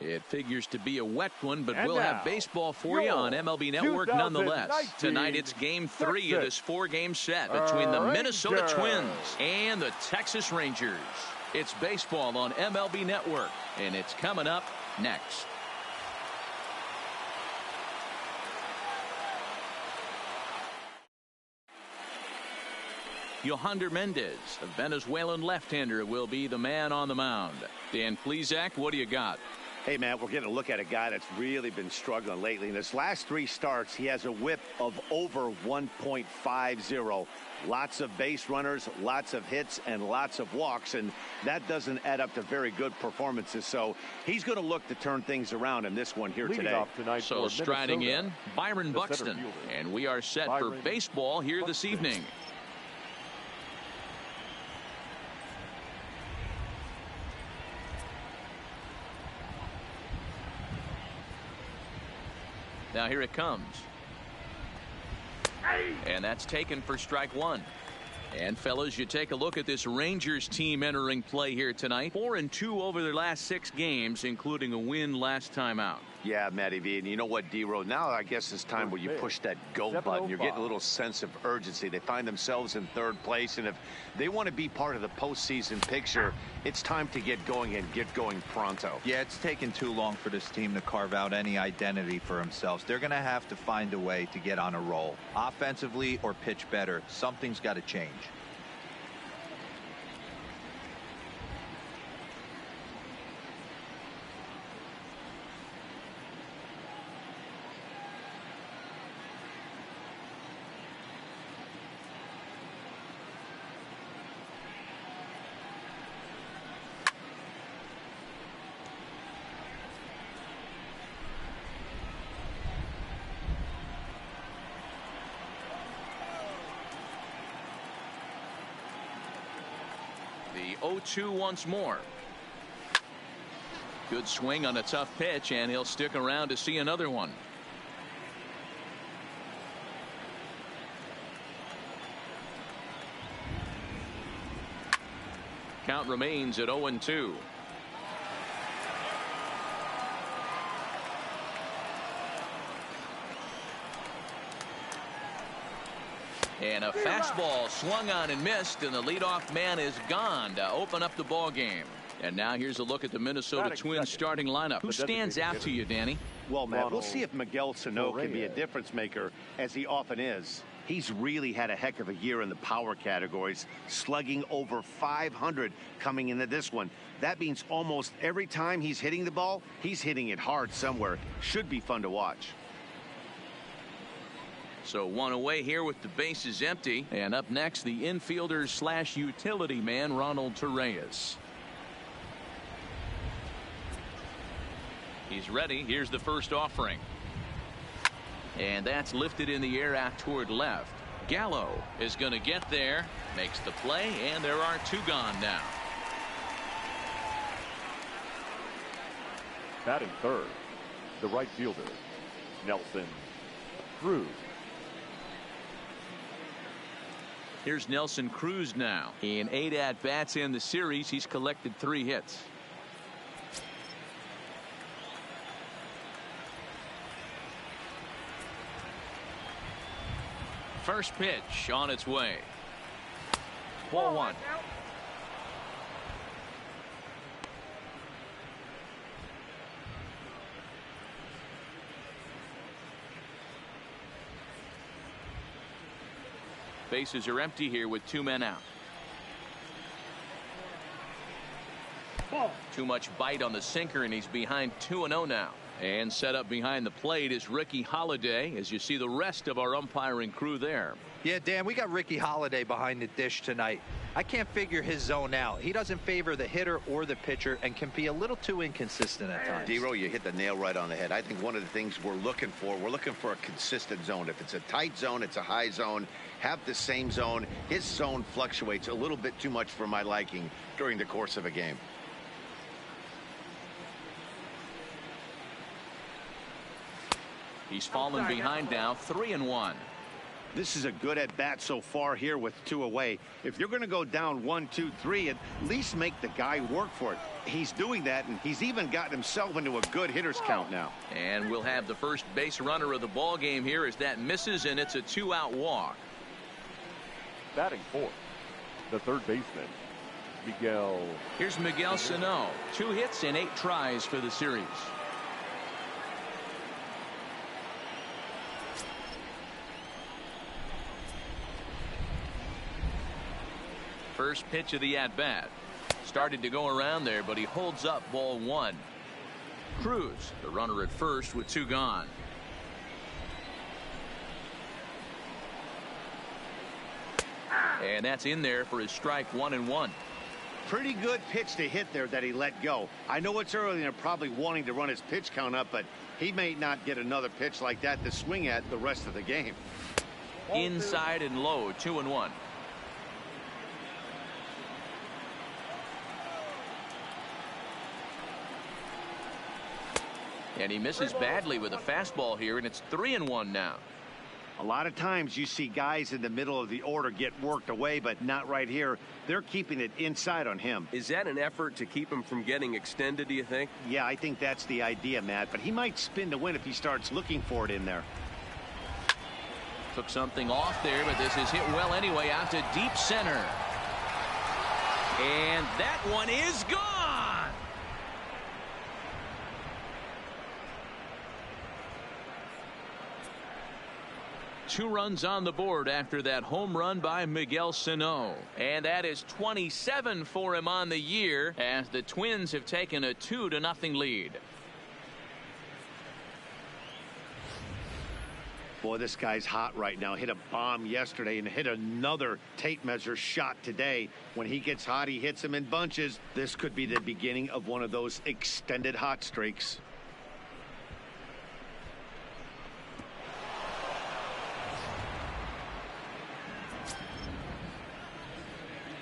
It figures to be a wet one, but we'll have baseball for you on MLB Network nonetheless. Tonight it's Game 3 of this 4-game set between the Minnesota Twins and the Texas Rangers. It's baseball on MLB Network, and it's coming up next. Yohander Mendez, a Venezuelan left-hander, will be the man on the mound. Dan Plesac, what do you got? Hey, man, we're getting a look at a guy that's really been struggling lately. In his last 3 starts, he has a whip of over 1.50. Lots of base runners, lots of hits, and lots of walks, and that doesn't add up to very good performances. So he's going to look to turn things around in this one here today. So striding in, Byron Buxton, and we are set for baseball here this evening. Now here it comes. And that's taken for strike 1. And fellas, you take a look at this Rangers team entering play here tonight. 4-2 over their last 6 games, including a win last time out. Yeah, Matty V, and you know what, D-Row, now I guess it's time where you push that go button. You're getting a little sense of urgency. They find themselves in 3rd place, and if they want to be part of the postseason picture, it's time to get going and get going pronto. Yeah, it's taken too long for this team to carve out any identity for themselves. They're going to have to find a way to get on a roll, offensively or pitch better. Something's got to change. The 0-2 once more. Good swing on a tough pitch, and he'll stick around to see another one. Count remains at 0-2. And a fastball swung on and missed, and the leadoff man is gone to open up the ball game. And now here's a look at the Minnesota Twins starting lineup. Who stands out to you, Danny? Well, Matt, we'll see if Miguel Sano can be a difference maker, as he often is. He's really had a heck of a year in the power categories, slugging over 500 coming into this one. That means almost every time he's hitting the ball, he's hitting it hard somewhere. Should be fun to watch. So 1 away here with the bases empty. And up next, the infielder / utility man, Ronald Torreyes. He's ready. Here's the first offering. And that's lifted in the air out toward left. Gallo is going to get there, makes the play, and there are 2 gone now. Batting third, the right fielder, Nelson Cruz. Here's Nelson Cruz now. In 8 at-bats in the series, he's collected 3 hits. First pitch on its way. Ball 1. Bases are empty here with 2 men out. Too much bite on the sinker, and he's behind 2-0 now. And set up behind the plate is Ricky Holiday, as you see the rest of our umpiring crew there. Yeah, Dan, we got Ricky Holiday behind the dish tonight. I can't figure his zone out. He doesn't favor the hitter or the pitcher and can be a little too inconsistent at times. D-Row, you hit the nail right on the head. I think one of the things we're looking for a consistent zone. If it's a tight zone, it's a high zone. Have the same zone. His zone fluctuates a little bit too much for my liking during the course of a game. He's fallen behind now, 3-1. This is a good at bat so far here with 2 away. If you're going to go down 1, 2, 3, at least make the guy work for it. He's doing that, and he's even gotten himself into a good hitter's count now. And we'll have the first base runner of the ball game here as that misses, and it's a 2-out walk. Batting fourth, the third baseman, Miguel. Here's Miguel Sano. 2 hits and 8 tries for the series. First pitch of the at-bat. Started to go around there, but he holds up ball 1. Cruz, the runner at first with 2 gone. And that's in there for his strike 1-1. Pretty good pitch to hit there that he let go. I know it's early and they're probably wanting to run his pitch count up, but he may not get another pitch like that to swing at the rest of the game. Inside and low, 2-1. And he misses badly with a fastball here, and it's 3-1 now. A lot of times you see guys in the middle of the order get worked away, but not right here. They're keeping it inside on him. Is that an effort to keep him from getting extended, do you think? Yeah, I think that's the idea, Matt, but he might spin to win if he starts looking for it in there. Took something off there, but this is hit well anyway, out to deep center. And that one is gone. Two runs on the board after that home run by Miguel Sano. And that is 27 for him on the year as the Twins have taken a 2-0 lead. Boy, this guy's hot right now. Hit a bomb yesterday and hit another tape measure shot today. When he gets hot, he hits them in bunches. This could be the beginning of one of those extended hot streaks.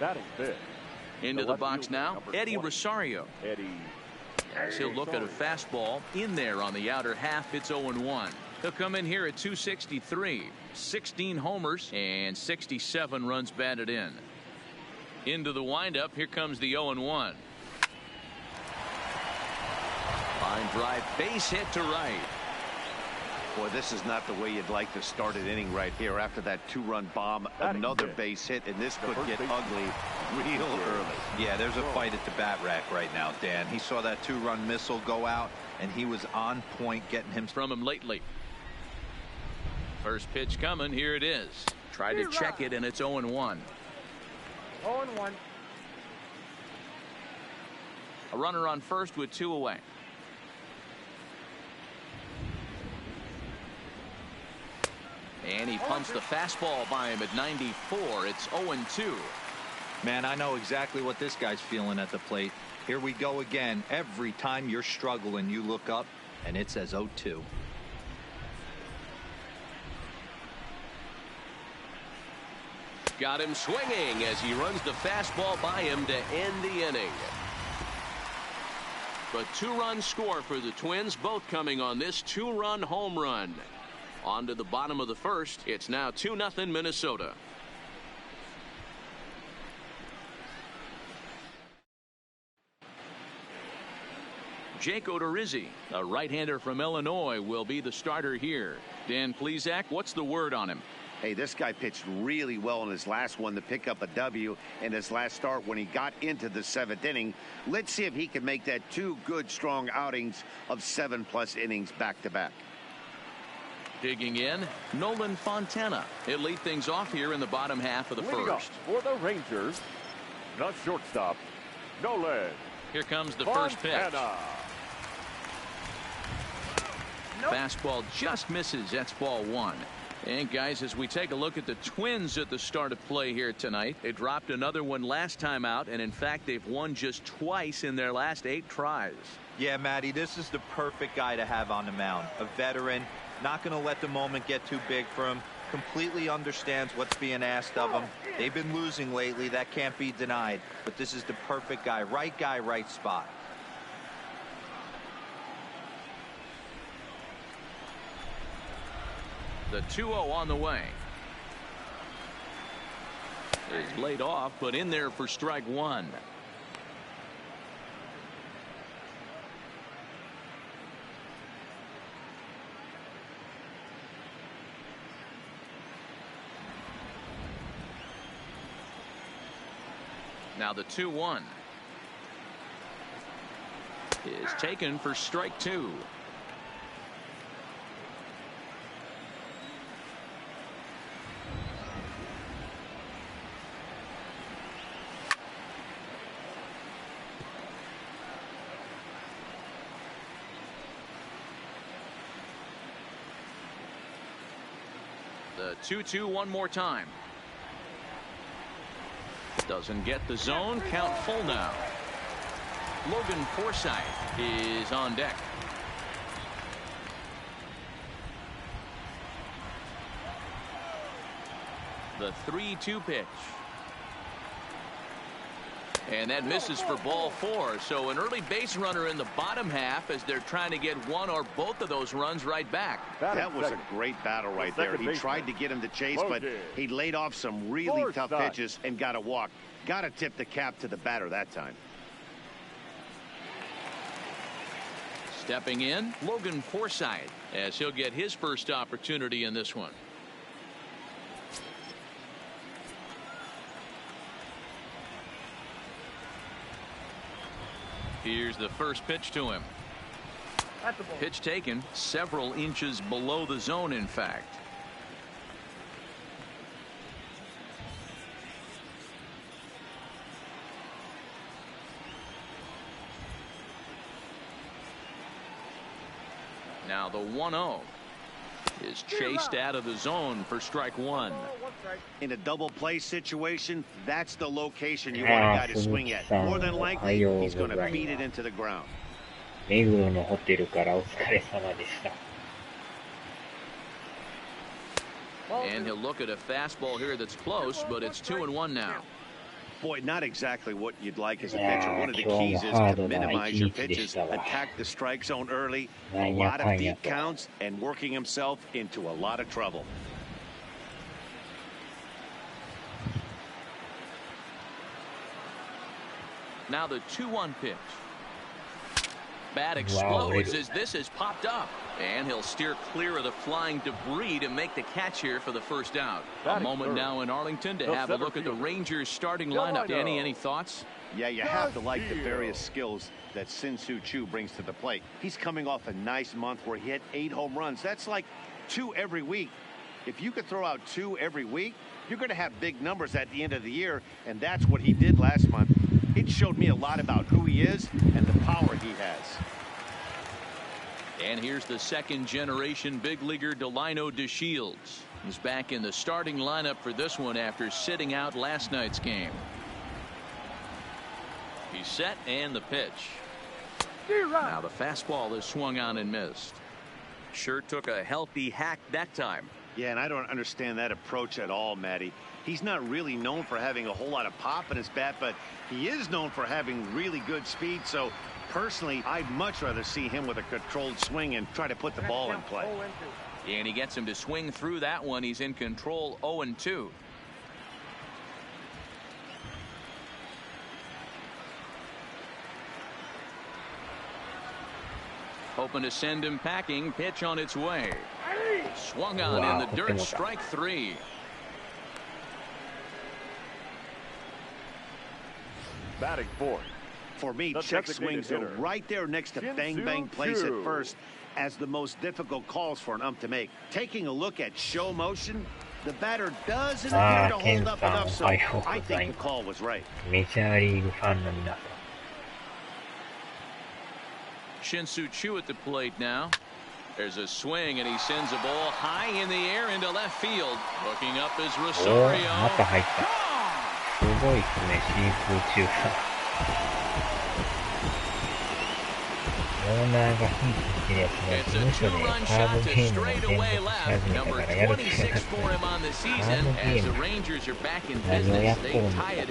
Batting fifth. Into the box now, Eddie Rosario. As he'll look at a fastball in there on the outer half. It's 0-1. He'll come in here at 263. 16 homers and 67 runs batted in. Into the windup. Here comes the 0-1. Line drive, base hit to right. Boy, this is not the way you'd like to start an inning right here. After that 2-run bomb, another base hit, and this could get ugly real early. Yeah, there's a fight at the bat rack right now, Dan. He saw that 2-run missile go out, and he was on point getting him from him lately. First pitch coming. Here it is. Tried to check it, and it's 0-1. 0-1. A runner on first with 2 away. And he pumps the fastball by him at 94. It's 0-2. Man, I know exactly what this guy's feeling at the plate. Here we go again. Every time you're struggling, you look up, and it says 0-2. Got him swinging as he runs the fastball by him to end the inning. But 2-run score for the Twins, both coming on this 2-run home run. On to the bottom of the first. It's now 2-0 Minnesota. Jake Odorizzi, a right-hander from Illinois, will be the starter here. Dan Plesac, what's the word on him? Hey, this guy pitched really well in his last one to pick up a W in his last start when he got into the 7th inning. Let's see if he can make that 2 good, strong outings of 7+ innings back-to-back. Digging in, Nolan Fontana. He'll lead things off here in the bottom half of the first. For the Rangers, the shortstop, Nolan. Here comes the Fontana. First pitch. Nope. Fastball just misses. That's ball 1. And guys, as we take a look at the Twins at the start of play here tonight, they dropped another one last time out, and in fact they've won just twice in their last 8 tries. Yeah, Matty, this is the perfect guy to have on the mound. A veteran, not going to let the moment get too big for him. Completely understands what's being asked of him. They've been losing lately. That can't be denied. But this is the perfect guy, right spot. The 2-0 on the way. is laid off, but in there for strike one. Now the 2-1 is taken for strike two. The 2-2 one more time. Doesn't get the zone. Count full now. Logan Forsythe is on deck. The 3-2 pitch. And that misses for ball four. So an early base runner in the bottom half as they're trying to get one or both of those runs right back. That was a great battle right there. He tried to get him to chase, but he laid off some really tough pitches and got a walk. Got to tip the cap to the batter that time. Stepping in, Logan Forsythe, as he'll get his first opportunity in this one. Here's the first pitch to him. Pitch taken several inches below the zone, in fact. Now the 1-0 is chased out of the zone for strike one. In a double play situation, that's the location you want a guy to swing at. More than likely, he's going to beat it into the ground. 目黒のホテルからお疲れ様でした。 And he'll look at a fastball here that's close, but it's 2-1 now. Boy, not exactly what you'd like as a pitcher. One of the keys is to minimize your pitches, attack the strike zone early, a lot of deep counts, and working himself into a lot of trouble. Now the 2-1 pitch. Bat explodes as this has popped up. And he'll steer clear of the flying debris to make the catch here for the first out. A moment now in Arlington to have a look at the Rangers starting lineup. Danny, any thoughts? Yeah, you have to like the various skills that Sin-Soo Choo brings to the plate. He's coming off a nice month where he had 8 home runs. That's like 2 every week. If you could throw out 2 every week, you're going to have big numbers at the end of the year, and that's what he did last month. It showed me a lot about who he is and the power he has. And here's the second-generation big leaguer Delino DeShields. He's back in the starting lineup for this one after sitting out last night's game. He's set and the pitch. Now the fastball is swung on and missed. Sure took a healthy hack that time. Yeah, and I don't understand that approach at all, Matty. He's not really known for having a whole lot of pop in his bat, but he is known for having really good speed. So personally, I'd much rather see him with a controlled swing and try to put the ball in play. And he gets him to swing through that one. He's in control, 0-2. Hoping to send him packing. Pitch on its way. Swung on in the dirt. Strike three. Batting fourth. For me, check swings are right there next to bang place at first as the most difficult calls for an ump to make. Taking a look at show motion, the batter doesn't appear to hold up enough, so I think the call was right. メジャーリーグファンの皆さん。Shin-Soo Choo at the plate now. There's a swing, and he sends a ball high in the air into left field. Looking up is Rosario. また入った。すごいですね、シーズン中さん。オーナーがヒートしてるやつが事務所でカードゲームの連続し始めたからやる気がなくて、カードゲーム何をやっとるんですかね。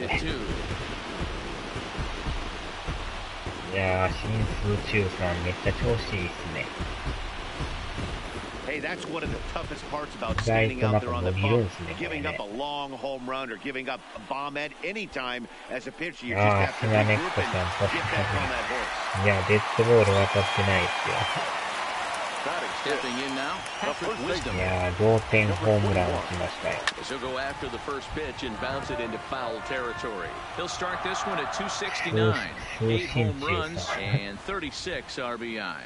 いやー、シンスーチューさんめっちゃ調子いいっすね。Hey, that's one of the toughest parts about standing out there on the bump. Giving up a long home run or giving up a bomb at any time as a pitcher, you just have to regroup and get back on that horse. いや、デッドボール渡ってないですよ。Stepping in now, Patrick Wisdom. いや、同点ホームラン打ちましたよ。He'll go after the first pitch and bounce it into foul territory. He'll start this one at 269. 8 home runs and 36 RBIs.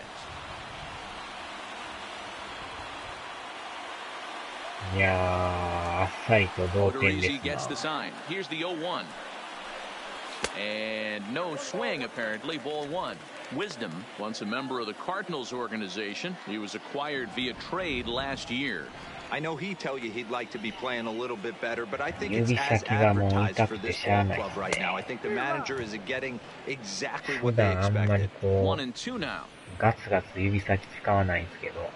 いやー、あっさりと同点です gets the sign. Here's the 0-1. And no swing, apparently. Ball one. Wisdom, once a member of the Cardinals organization. He was acquired via trade last year. I know he'd tell you he'd like to be playing a little bit better, but I think it's as advertised for this ball club right now. I think the manager is getting exactly what they expected. 1-2 now. ガツガツ指先使わないんですけど。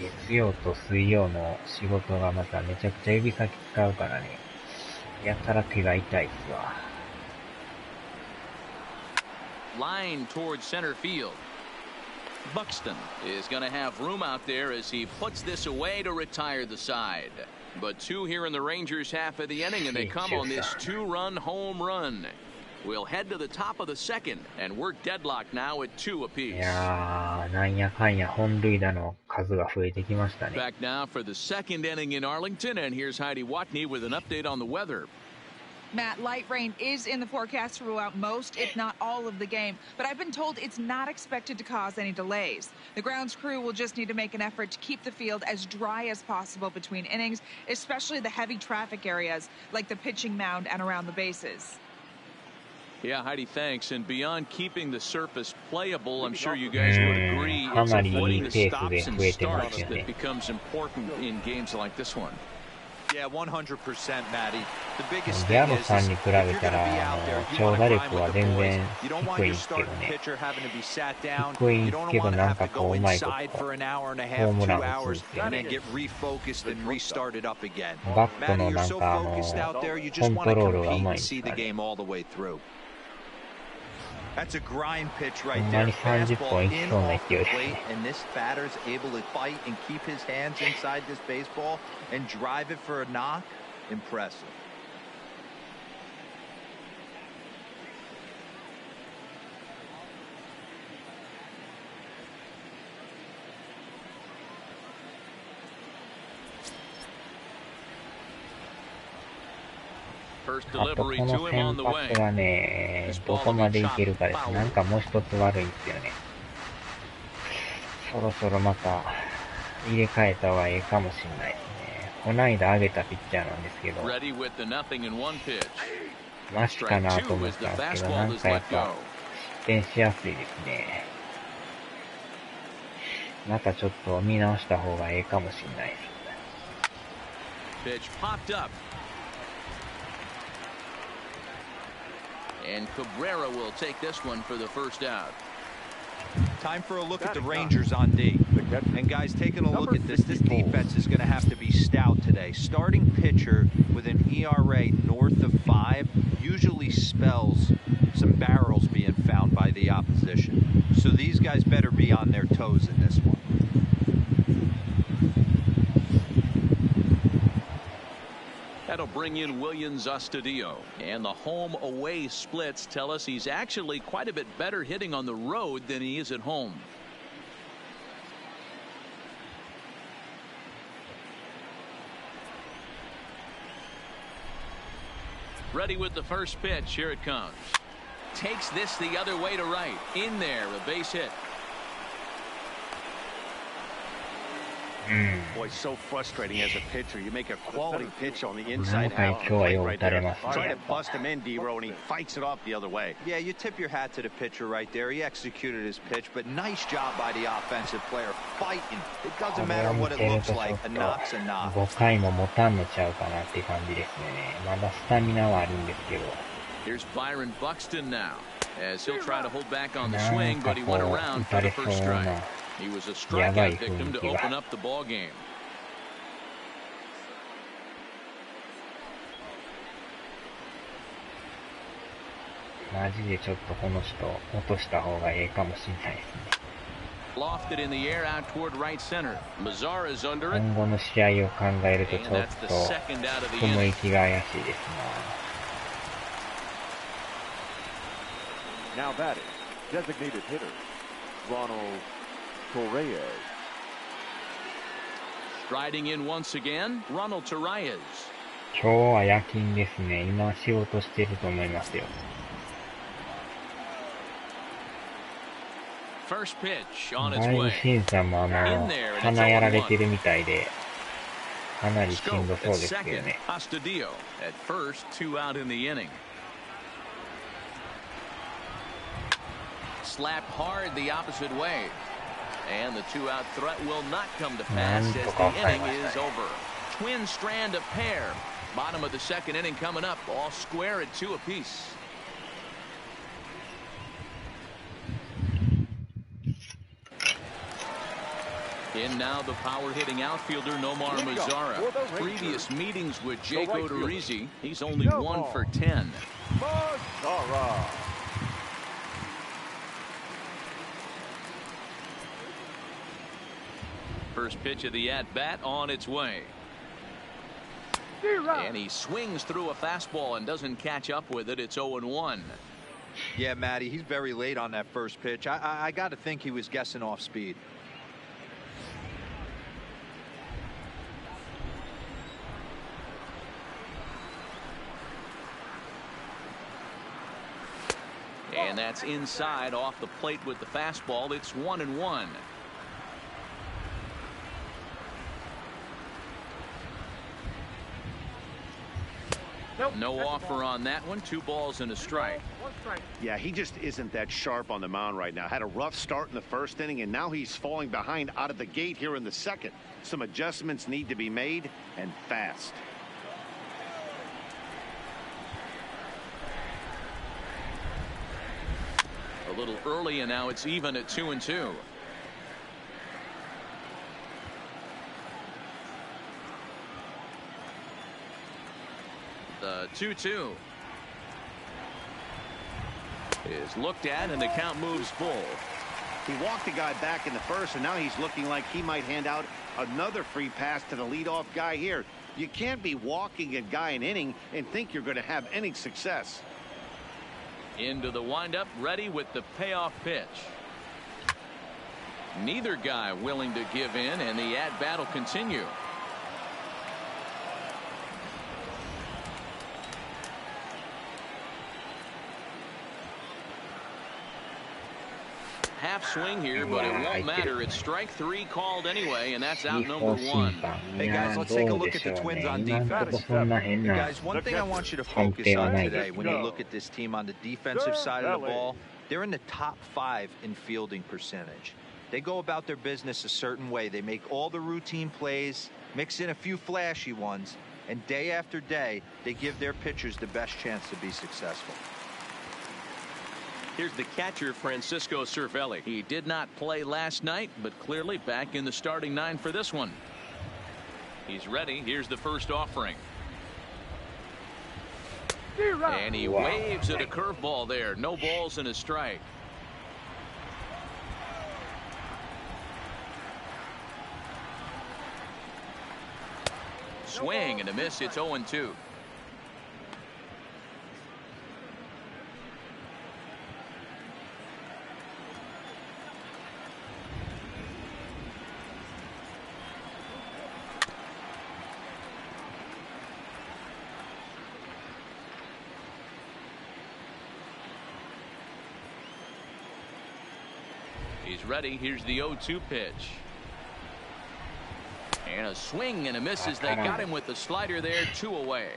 月曜と水曜の仕事がまためちゃくちゃ指先使うからね。やたら手が痛いっすわ。Line towards center field. Buxton is going to have room out there as he puts this away to retire the side. But two here in the Rangers half of the inning, and they come on this two-run home run. We'll head to the top of the second, and we're deadlocked now at 2 apiece. いやー、なんやかんや本塁打の数が増えてきましたね。Back now for the second inning in Arlington, and here's Heidi Watney with an update on the weather. Matt, light rain is in the forecast throughout most, if not all, of the game, but I've been told it's not expected to cause any delays. The grounds crew will just need to make an effort to keep the field as dry as possible between innings, especially the heavy traffic areas like the pitching mound and around the bases. Yeah, Heidi, thanks. And beyond keeping the surface playable, I'm sure you guys would agree it's avoiding the stops and starts that becomes important in games like this one. Yeah, 100%, Matty. The biggest thing is if you're going to be out there, you want to grind with the boys. You don't want your starting pitcher having to be sat down. You don't want to have to go inside for an hour and a half, 2 hours, and then get refocused and restarted up again. Matty, you're so focused out there, you just want to compete and see the game all the way through. That's a grind pitch right there. Fastball in off the plate, and this batter's able to fight and keep his hands inside this baseball and drive it for a knock. Impressive. First あとこの先発はね、どこまでいけるかです。なんかもう一つ悪いんですよね。そろそろまた入れ替えた方がいいかもしれないですね。こないだ上げたピッチャーなんですけど、マシかなと思ったんですけど、なんかやっぱ失点しやすいですね。またちょっと見直した方がいいかもしれないです。And Cabrera will take this one for the first out. Time for a look at the Rangers on D. And guys, taking a look at this defense is going to have to be stout today. Starting pitcher with an ERA north of 5 usually spells some barrels being found by the opposition. So these guys better be on their toes in this one. That'll bring in Williams Astudillo. And the home-away splits tell us he's actually quite a bit better hitting on the road than he is at home. Ready with the first pitch. Here it comes. Takes this the other way to right. In there, a base hit. Boy, so frustrating as a pitcher. You make a quality pitch on the inside half of the plate right there. Try to bust him in, D-Row, and he fights it off the other way. Yeah, you tip your hat to the pitcher right there. He executed his pitch, but nice job by the offensive player fighting. It doesn't matter what it looks like. A knock's a knock. 5回も持たんのちゃうかなって感じですね。まだスタミナはあるんですけど。Here's Byron Buxton now, as he'll try to hold back on the swing, but he went around for the first strike. He was a strikeout victim to open up the ball game. マジでちょっとこの人落とした方がいいかもしれないですね。Lofted in the air out toward right center. Mazara is under it. 今後の試合を考えるとちょっ And that's the と second out of the 雲 inning. 行きが怪しいです Now batting, designated hitter, Ronald Torreyes. Striding in once again, Ronald Torreyes. な。今日は夜勤ですね。今仕事してると思いますよ。First pitch on だ its いぶ way. 審査も鼻やられてるみたいで、かなりしん Scope どそう at ですよ second. ね。 Astudillo at first, 2 out in the inning. Slap hard the opposite way. And the 2-out threat will not come to pass as the inning is over. Twin strand of pair. Bottom of the second inning coming up. All square at 2 apiece. In now the power-hitting outfielder Nomar Mazara. Previous meetings with Jake Odorizzi, he's only 1 for 10. Mazara. First pitch of the at-bat on its way. And he swings through a fastball and doesn't catch up with it. It's 0-1. Yeah, Matty, he's very late on that first pitch. I got to think he was guessing off speed. And that's inside off the plate with the fastball. It's 1-1. No offer on that one. 2 balls and a strike. Yeah, he just isn't that sharp on the mound right now. Had a rough start in the first inning, and now he's falling behind out of the gate here in the second. Some adjustments need to be made, and fast. A little early, and now it's even at 2-2. The 2-2 is looked at, and the count moves full. He walked the guy back in the first, and now he's looking like he might hand out another free pass to the leadoff guy here. You can't be walking a guy an inning and think you're going to have any success. Into the windup, ready with the payoff pitch. Neither guy willing to give in, and the at-bat will continue. Half swing here, but it won't matter. It's strike 3 called anyway, and that's out number 1. Hey guys, let's take a look at the Twins on defense. Hey guys, one thing I want you to focus on today when you look at this team on the defensive side of the ball, they're in the top 5 in fielding percentage. They go about their business a certain way. They make all the routine plays, mix in a few flashy ones, and day after day, they give their pitchers the best chance to be successful. Here's the catcher, Francisco Cervelli. He did not play last night, but clearly back in the starting 9 for this one. He's ready. Here's the first offering. And he waves at a curveball there. No balls and a strike. Swing and a miss. It's 0-2. He's ready. Here's the 0-2 pitch. And a swing and a miss as they got him with the slider there. 2 away.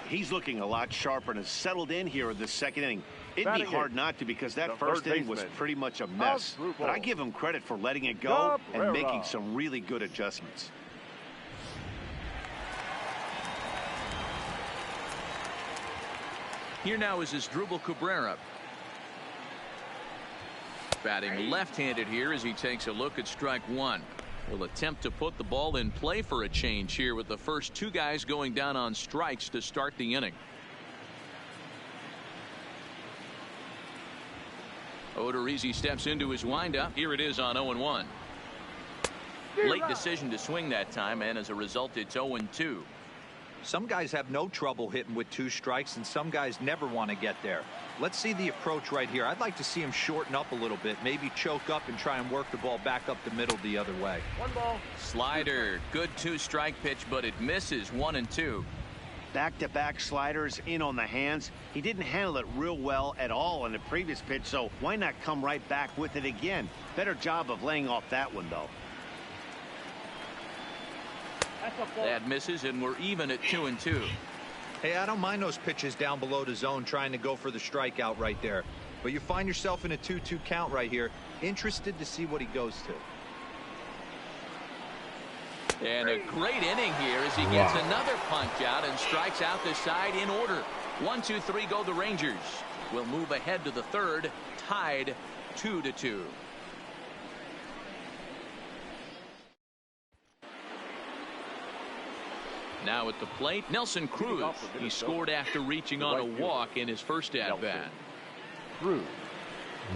He's looking a lot sharper and has settled in here in the second inning. It'd be hard not to, because that first inning was pretty much a mess. But I give him credit for letting it go and making some really good adjustments. Here now is Asdrubal Cabrera. Batting left-handed here as he takes a look at strike 1. Will attempt to put the ball in play for a change here with the first 2 guys going down on strikes to start the inning. Odorizzi steps into his windup. Here it is on 0-1. Late decision to swing that time, and as a result, it's 0-2. Some guys have no trouble hitting with 2 strikes, and some guys never want to get there. Let's see the approach right here. I'd like to see him shorten up a little bit, maybe choke up and try and work the ball back up the middle the other way. 1 ball. Slider, good 2-strike pitch, but it misses. 1-2. Back-to-back sliders in on the hands. He didn't handle it real well at all in the previous pitch, so why not come right back with it again? Better job of laying off that one, though. That misses, and we're even at 2-2. Hey, I don't mind those pitches down below the zone trying to go for the strikeout right there. But you find yourself in a 2-2 count right here. Interested to see what he goes to. And a great inning here as he gets another punch out and strikes out the side in order. 1-2-3 go the Rangers. We'll move ahead to the third, tied 2-2. Now at the plate, Nelson Cruz. He scored after reaching on a walk in his first at-bat.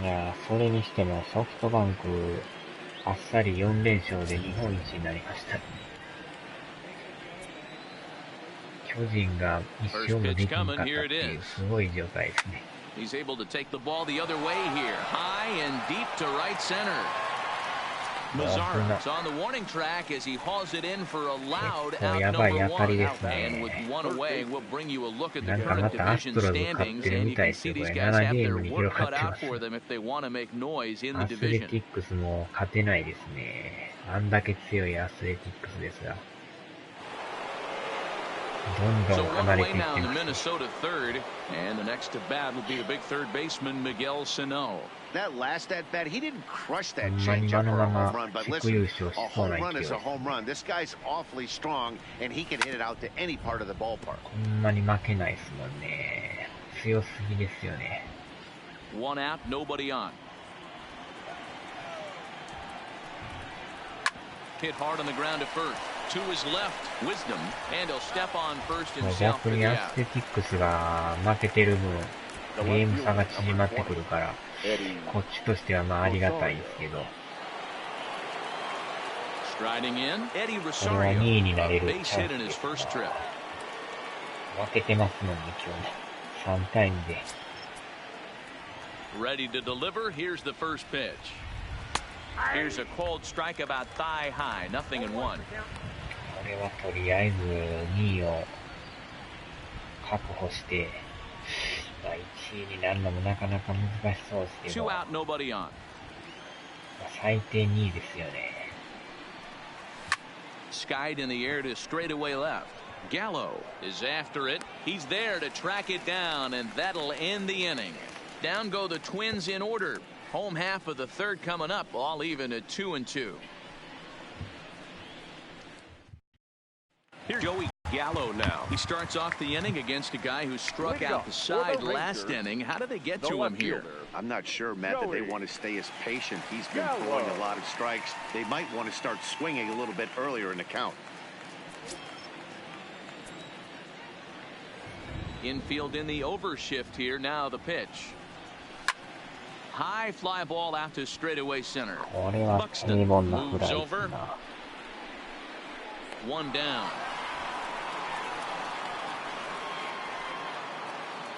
いやー、それにしてもソフトバンク、あっさり4連勝で日本一になりました。巨人が一勝もできなかったっていうすごい状態ですね。He's able to take the ball the other way here, high and deep to right center. Mazara's on the warning track as he hauls it in for a loud out number 1. And with one away, we'll bring you a look at the current division standings, and you can see these guys have their work cut out for them if they want to make noise in the アスレ division. ティックスも勝てないですね。あんだけ強いアスレティックスですが。どん So どん one 離れ away ていっ now て in the ます。 Minnesota third, and the next to bat will be the big third baseman Miguel Sano. That last at bat, he didn't crush ほ that んまに changeup 今の or a ま home ま run, but 地区 listen, 優勝し a そうな home run 勢い is で a す home run. This guy's awfully strong, and he can hit it out to any part of the ballpark. ほんまに負けないですもんね。強すぎですよね。One out, nobody on. Hit hard on the ground to first. To his left, Wisdom, and he'll step on first himself 逆 for に the ア out. スレティックスが負けてる分、ゲーム差が縮まってくるから、こっちとしてはまあありがたいですけど、 Striding in, Eddie これは Rosario, 2位になれ a る base チャン hit in スで his す first が、 trip. 負けてますもんね、今日。3対2で。 Ready to deliver. Here's the first pitch. Here's a cold strike about thigh high. 0-1. これはとりあえず2位を確保して、まあ、1位になるのもなかなか難しそうですけど、 Two out, nobody on. まあ最低2位ですよね。 Skied in the air to straightaway left. Gallo is after it. He's there to track it down, and that'll end the inning. Down go the Twins in order. Home half of the third coming up, all even at 2-2. Here's Joey Gallo now. He starts off the inning against a guy who struck out the side last inning. How did they get to him here? I'm not sure, Matt, that they want to stay as patient. He's been throwing a lot of strikes. They might want to start swinging a little bit earlier in the count. Infield in the overshift here. Now the pitch. High fly ball out to straightaway center. これは平凡なフライですな。 One down.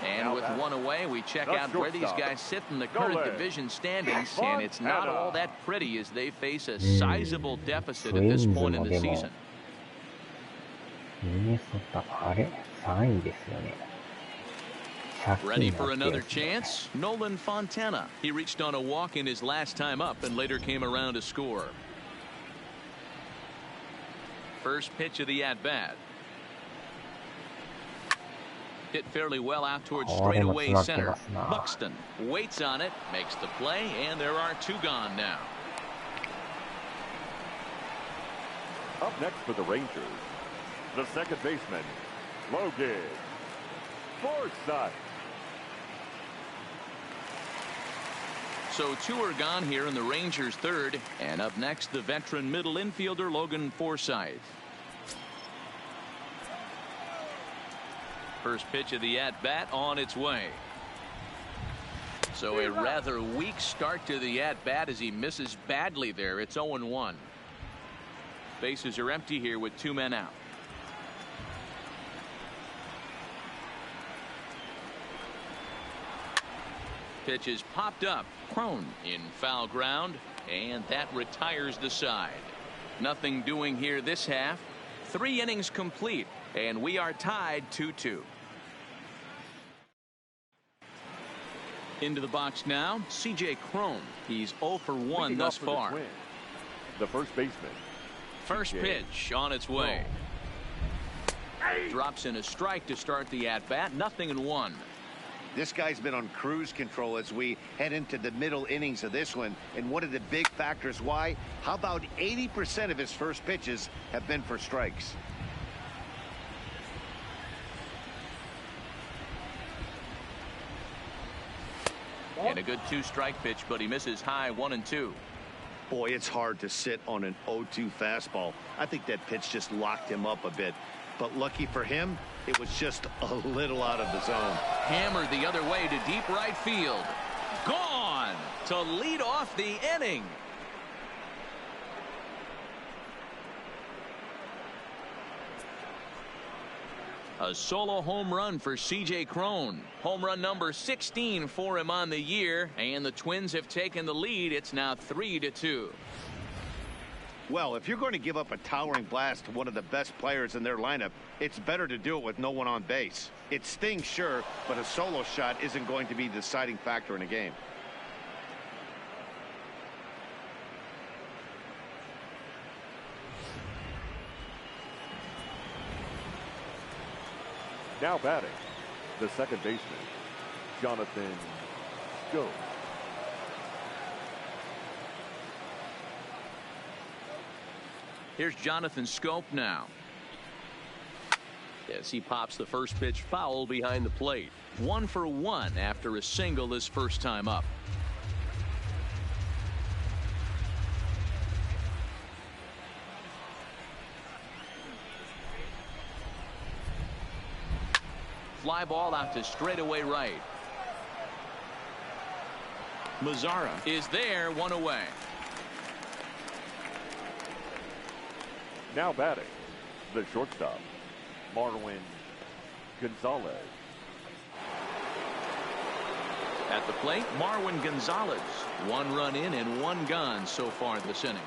And with one away, we check out where these guys sit in the current division standings, and it's not all that pretty as they face a sizable deficit at this point in the season. ミネソタ、あれ ?3 位ですよね。 Ready for another chance? Nolan Fontana. He reached on a walk in his last time up and later came around to score. First pitch of the at-bat. Hit fairly well out towards straightaway center. Buxton waits on it, makes the play, and there are two gone now. Up next for the Rangers, the second baseman, Logan Forsythe. So two are gone here in the Rangers' third, and up next the veteran middle infielder Logan Forsythe. First pitch of the at-bat on its way. So a rather weak start to the at-bat as he misses badly there. It's 0-1. Bases are empty here with 2 men out. Pitch is popped up. Crone in foul ground, and that retires the side. Nothing doing here this half. 3 innings complete, and we are tied 2-2. Into the box now, C.J. Crone. He's 0 for 1 thus far. The first baseman. First pitch on its way. Drops in a strike to start the at-bat. 0-1. This guy's been on cruise control as we head into the middle innings of this one. And one of the big factors why, how about 80% of his first pitches have been for strikes? And a good 2-strike pitch, but he misses high 1-2. Boy, it's hard to sit on an 0-2 fastball. I think that pitch just locked him up a bit. But lucky for him, it was just a little out of the zone. Hammered the other way to deep right field. Gone to lead off the inning. A solo home run for C.J. Crone. Home run number 16 for him on the year, and the Twins have taken the lead. It's now 3-2. Well, if you're going to give up a towering blast to one of the best players in their lineup, it's better to do it with no one on base. It stings, sure, but a solo shot isn't going to be the deciding factor in a game. Now batting, the second baseman, Jonathan Schoop. Here's Jonathan Schoop now. Yes, he pops the first pitch foul behind the plate. 1 for 1 after a single his first time up. Fly ball out to straightaway right. Mazzara is there, 1 away. Now batting, the shortstop, Marwin Gonzalez. At the plate, Marwin Gonzalez. 1 run in and 1 gone so far this inning.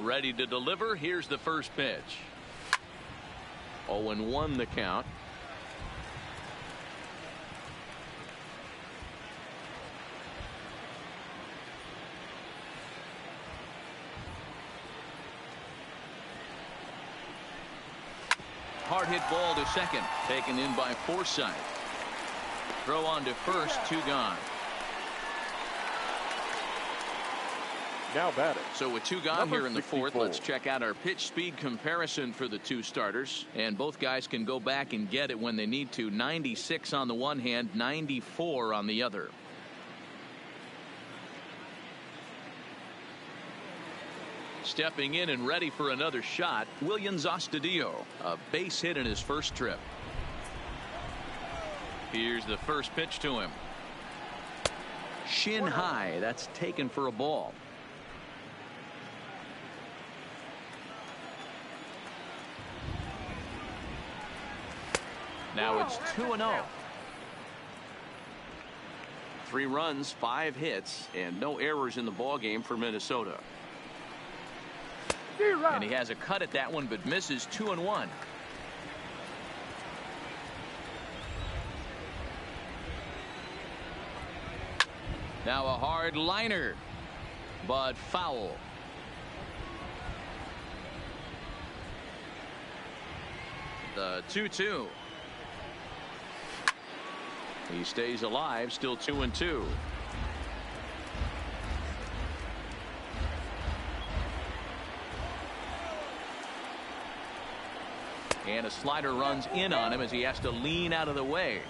Ready to deliver. Here's the first pitch. 0-1 the count. Hard hit ball to second, taken in by Forsythe. Throw on to first, 2 gone. Now batting. So with 2 gone here in the 4th, let's check out our pitch speed comparison for the 2 starters. And both guys can go back and get it when they need to. 96 on the one hand, 94 on the other. Stepping in and ready for another shot, Willians Astudillo. A base hit in his first trip. Here's the first pitch to him. Shin high. That's taken for a ball. Now it's 2-0. 3 runs, 5 hits, and no errors in the ballgame for Minnesota. And he has a cut at that one, but misses 2-1. Now a hard liner, but foul. The 2-2. He stays alive, still 2-2. And a slider runs in on him as he has to lean out of the way.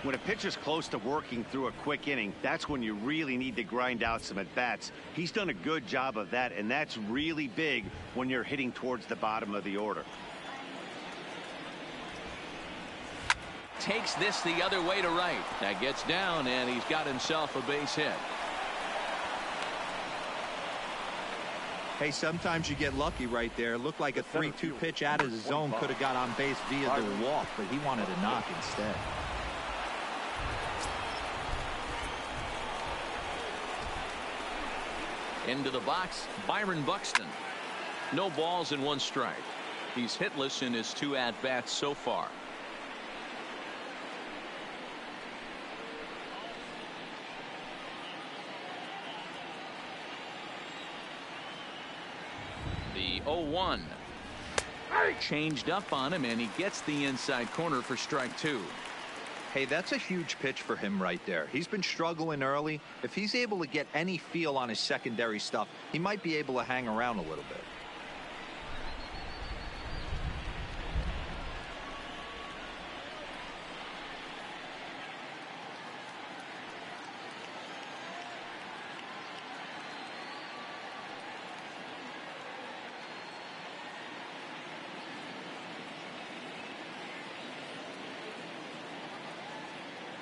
When a pitcher's close to working through a quick inning, that's when you really need to grind out some at-bats. He's done a good job of that, and that's really big when you're hitting towards the bottom of the order. takes this the other way to right. That gets down, and he's got himself a base hit. Hey, sometimes you get lucky right there. Looked like a 3-2 pitch out of the zone could have got on base via the walk, but he wanted a knock instead. Into the box, Byron Buxton. No balls and 1 strike. He's hitless in his 2 at-bats so far. The 0-1. Changed up on him, and he gets the inside corner for strike 2. Hey, that's a huge pitch for him right there. He's been struggling early. If he's able to get any feel on his secondary stuff, he might be able to hang around a little bit.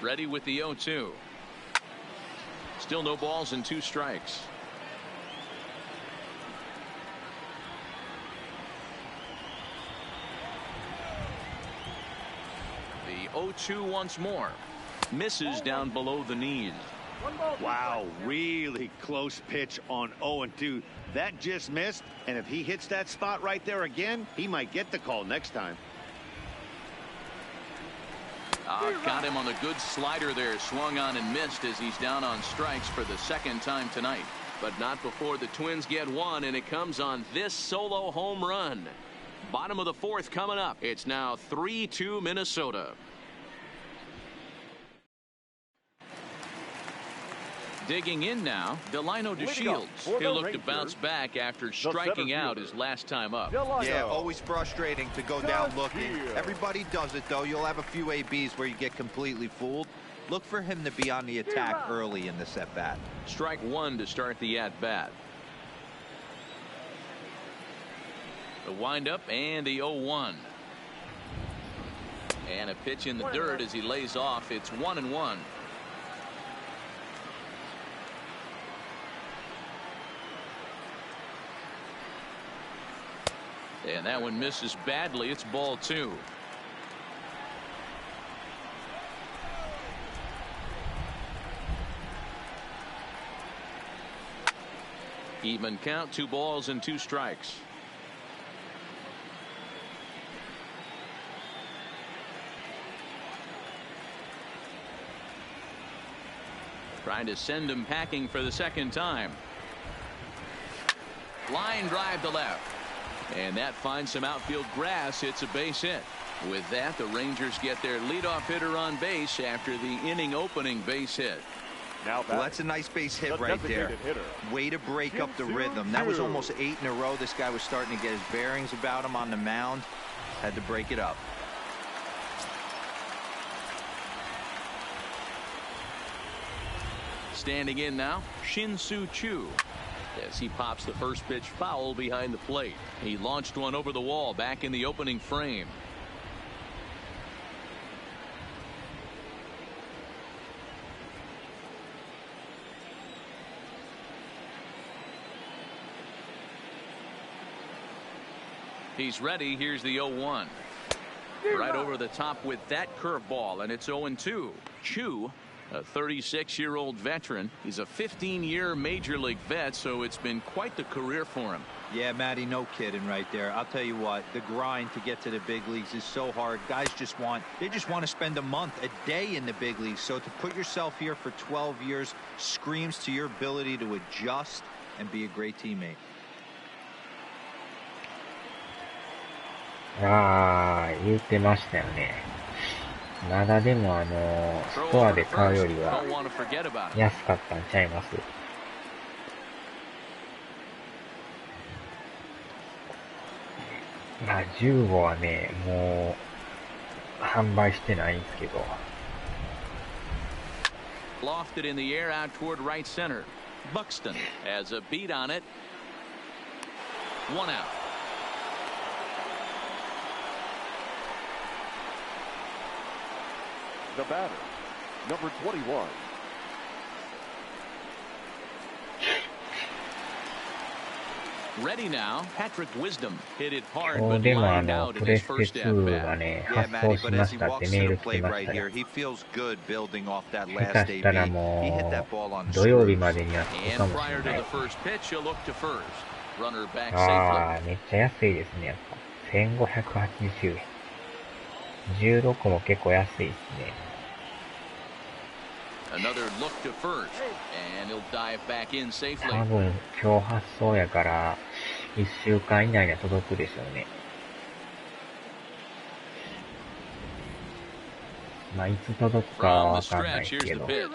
Ready with the 0-2. Still no balls and 2 strikes. The 0-2 once more. Misses down below the knees. Wow, really close pitch on 0-2. That just missed, and if he hits that spot right there again, he might get the call next time. Got him on the good slider there. Swung on and missed as he's down on strikes for the 2nd time tonight. But not before the Twins get 1, and it comes on this solo home run. Bottom of the 4th coming up. It's now 3-2 Minnesota. Digging in now, Delino DeShields. He'll look to bounce back after striking out his last time up. Yeah, always frustrating to go down looking. Everybody does it, though. You'll have a few ABs where you get completely fooled. Look for him to be on the attack early in this at-bat. Strike 1 to start the at-bat. The windup and the 0-1. And a pitch in the dirt as he lays off. It's 1-1. And that one misses badly. It's ball 2. Even count, 2 balls and 2 strikes. Trying to send him packing for the 2nd time. Line drive to left. And that finds some outfield grass. It's a base hit. With that, the Rangers get their leadoff hitter on base after the inning opening base hit. Well, that's a nice base hit right there. Way to break up the rhythm. That was almost 8 in a row. This guy was starting to get his bearings about him on the mound. Had to break it up. Standing in now, Shin-Soo Choo. As he pops the first pitch foul behind the plate. He launched one over the wall back in the opening frame. He's ready. Here's the 0-1. Right over the top with that curveball, and it's 0-2. Choo, a 36-year-old veteran. He's a 15-year major league vet, so it's been quite the career for him. Yeah, Matty, no kidding right there. I'll tell you what, the grind to get to the big leagues is so hard. Guys just want to spend a month, a day in the big leagues. So to put yourself here for 12 years screams to your ability to adjust and be a great teammate. 言ってましたよね。まだでもストアで買うよりは安かったんちゃいます。まあ15はね、もう販売してないんですけど。Lofted in the air out toward right center. Buxton has a beat on it. 1 out. the batter, number 21. Ready now, Patrick Wisdom hit it hard そう but でも lined out プ in レ his ステ first 2 at が bat. ね、 Yeah, 発 Matty, 送し but ま as し he たって walks メー to ル the 来て plate まし right たよ。 here, he feels good building off that 下手 last したら AB. も He hit う that ball on 土曜日 smooth. までには着くか And もし prior れ to ない the。first pitch, he'll look to first. Runner back あ safely. あ、めっちゃ安いですね、やっぱ。1580円。16も結構安いですね。Another look to first, and he'll dive back in safely. 多分今日発送やから1週間以内には届くでしょうね。まあいつ届くかは From わ the かんない stretch, け here's the ど。 pitch.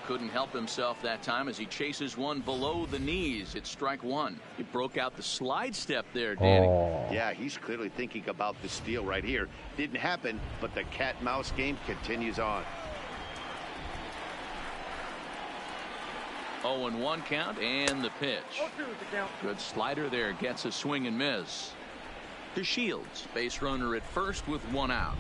Couldn't help himself that time as he chases one below the knees. It's strike one. He broke out the slide step there, Danny. おー Yeah, he's clearly thinking about the steal right here. Didn't happen, but the cat-mouse game continues on. 0-1 count and the pitch. Good slider there, gets a swing and miss. To Shields, base runner at first with one out.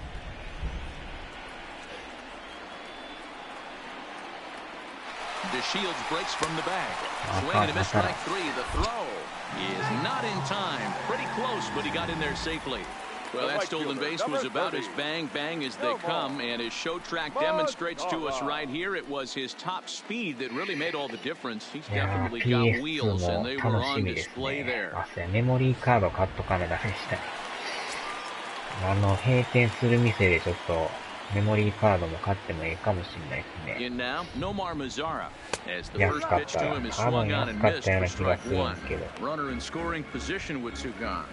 DeShields breaks from the bag. Swing and a miss, strike three. The throw is not in time. Pretty close, but he got in there safely. Well, that stolen base was about as bang-bang as they come, and his show track demonstrates to us right here it was his top speed that really made all the difference. He's いや definitely ー got wheels, PS2 も and they were 楽し on みです display ね。 there. あ、そうや、メモリーカード買っとかなダメでしたね。閉店する店でちょっとメモリーカードも買ってもいいかもしれないですね。 In now, Nomar Mazara as the 安 first かっ pitch た to ら、him is 多分 swung on 安 and かっ missed たよう for な気が strike するん one. ですけど。 Runner in scoring position with two gone.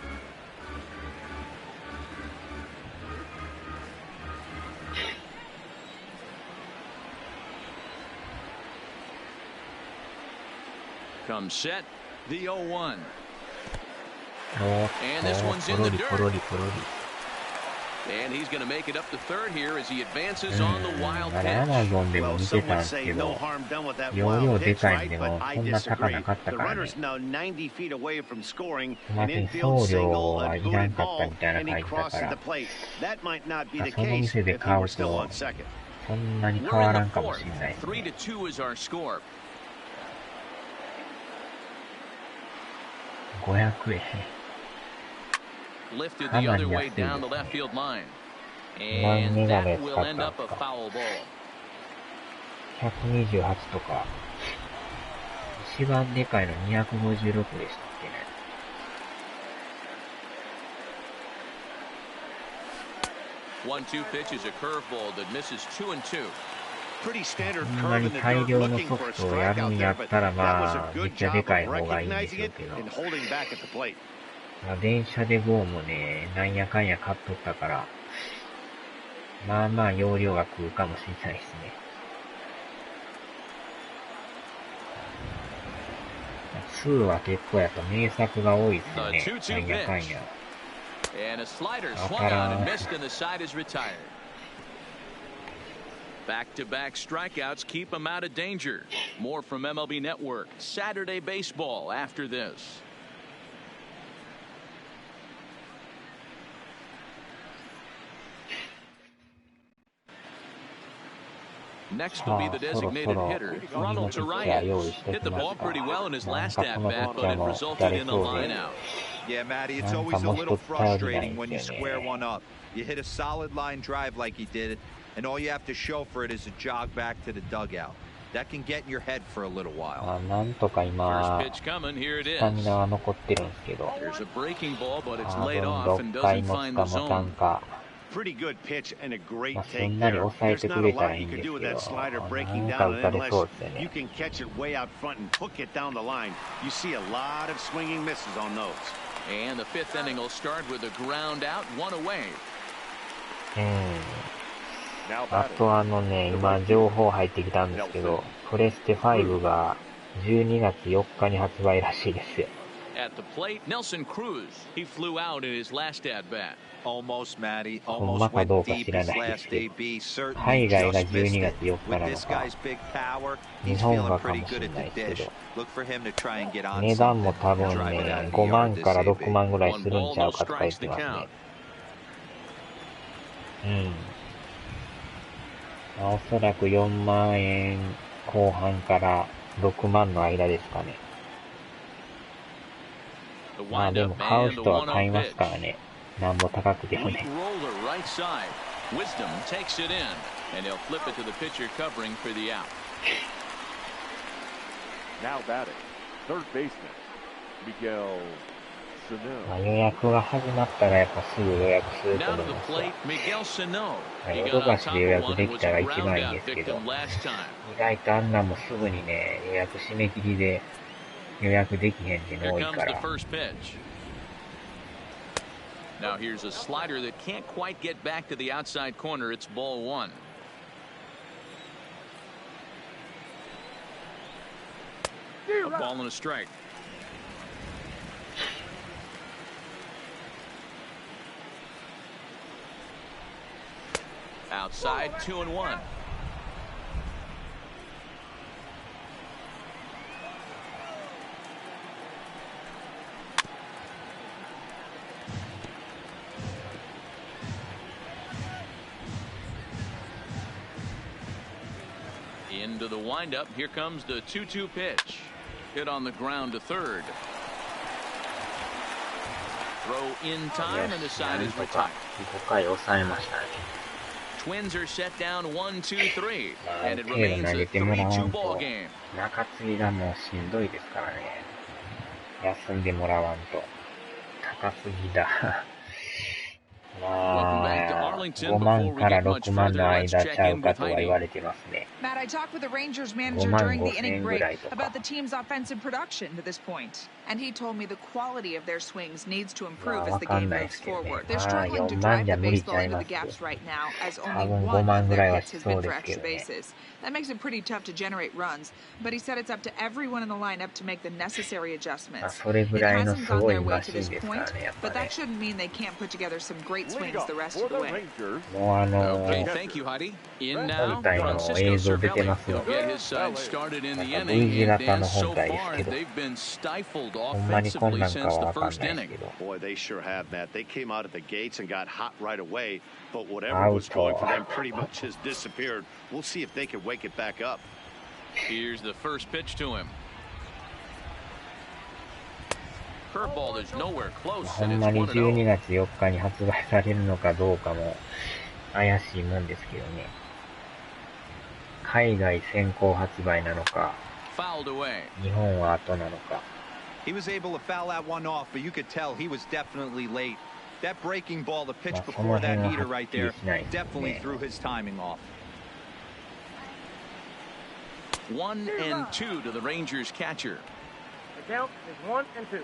Comes set, the 0-1. おー And this お one's ー in ポロ the リポロリポロリ。 And he's going to make it up to third here as he advances on the wild あれ、ア pitch. マゾンでも Well, 見て some たん would です say け no ど、 harm done with that 容量 wild で pitch, かいん right? で But も I そんな高 disagree. なかった The からね。 runner's now 90 feet away from scoring ま an ず infield 送料 single, は a いらん booted かった ball, みたいな and 書 he いてた crosses から、 the plate. That might not be the その case 店で if he 買 were う still と on second. そんなに変 We're わ in ら the んかも fourth. しれないですね。 3-2 is our score. 500円。 Lifted the other way down the left field line. And that will end up a foul ball. 128とか、一番でかいの256でしたっけね。1-2 pitch is a curveball that misses 2-2. Pretty standard そんな curve に in the 大 dirt 量の looking ソ for a フトをや strike る out ん there, やっ but たら that was ま a あ、めっ good ちゃ job で of かい方がいいんで recognizing しょう it けど。 and holding back at the plate. まあ、電車で号もね、なんやかんや買っとったから、まあまあ容量が食うかもしれないですね。2は結構やっぱ名作が多いですよね。なんやかんや。And a slider swung on and missed, and the side is retired. Back-to-back strikeouts keep him out of danger. More from MLB Network. Saturday baseball after this. Next will be the designated hitter, Ronald Turian. Hit the ball pretty well in his last at-bat, but it resulted in a line-out. Yeah, Matty, it's always a little frustrating when you square one up. You hit a solid line drive like he did, and all you have to show for it is a jog back to the dugout. That can get in your head for a little while. なんとか今、 First pitch coming, here it スタミ is. ナは残ってるんですけど、 There's a breaking ball, but it's 多 laid 分 off and 6回 doesn't 持 find つか the 持たん zone. か、 Pretty good pitch and a great まあ、す take んなり there. 抑え There's て not く a れたら lot いい you ん can です do with け that ど、 slider な breaking んか down 打たれ unless そうですよ you ね。 can catch it way out front and hook it down the line. You see a lot of swinging misses on those. And the fifth inning will start with a ground out, one away. あと今情報入ってきたんですけど、プレステ5が12月4日に発売らしいですよ。At the plate, Nelson Cruz. He flew out in his last at-bat. Almost, Matty. ほんま Almost かどう went か deep 知ら his ないです last けど、 AB. Certainly 海外が just missed 12 it. 月4日 With なの this か、 guy's big power, 日 he's 本 feeling がか pretty もし good れ at ない the ですけ dish. ど、 Look for him to try and get on 値段 something も多 and 分 drive it out ね、 of the 5 yard 万 this から6 AB. 万ぐらい One するん ball, ちゃ no うかとか言っ strikes て to ます count. ね。おそらく4万円後半から6万の間ですかね。まあでも買う人は買いますからね。なんぼ高くてもね。まあ予約が始まったらやっぱすぐ予約すると思いますよ。ヨドバシで予約できたら一番いいんですけど、意外とあんなもすぐにね、予約締め切りで予約できへんっていうの多いから。Now here's a slider that can't quite get back to the outside corner. It's ball one. A ball and a strike. Outside 2-1. Into the windup. Here comes the 2-2 pitch. Hit on the ground to third. Throw in time and the side is retired. Twins are set down 1-2-3 and it remains a 3-2 ball game. 中継ぎがもうしんどいですからね。休んでもらわんと。高すぎだ。まあ、5万から6万の間ちゃうかとは言われてますね。Matt, I talked with the Rangers manager during the inning break about the team's offensive production to this point, and he told me the quality of their swings needs to improve as the game moves forward. They're struggling to drive the baseball into the gaps right now, as only one of their hits has been for extra bases. That makes it pretty tough to generate runs, but he said it's up to everyone in the lineup to make the necessary adjustments. It hasn't gone their way to this point, but that shouldn't mean they can't put together some great swings the rest of the way. もうOkay, thank you, Heidi. In now, Francisco Cervelli will get his side started in the inning, and Dan, so far they've been stifled offensively since the first inning. Boy, they sure have, Matt. They came out at the gates and got hot right away, but whatever was going for them pretty much has disappeared. We'll see if they can wake it back up. Here's the first pitch to him. Curveball is nowhere close, ほ and ん it's まに 1-0. 12月4日に発売されるのかどうかも怪しいもんですけどね。海外先行発売なのか、 Fouled away. 日本は後なのか。 He was able to foul that one off, but you could tell he was definitely late. That breaking ball, the pitch before that heater right there, definitely threw his timing off. 1-2 to the Rangers catcher. The count is 1-2.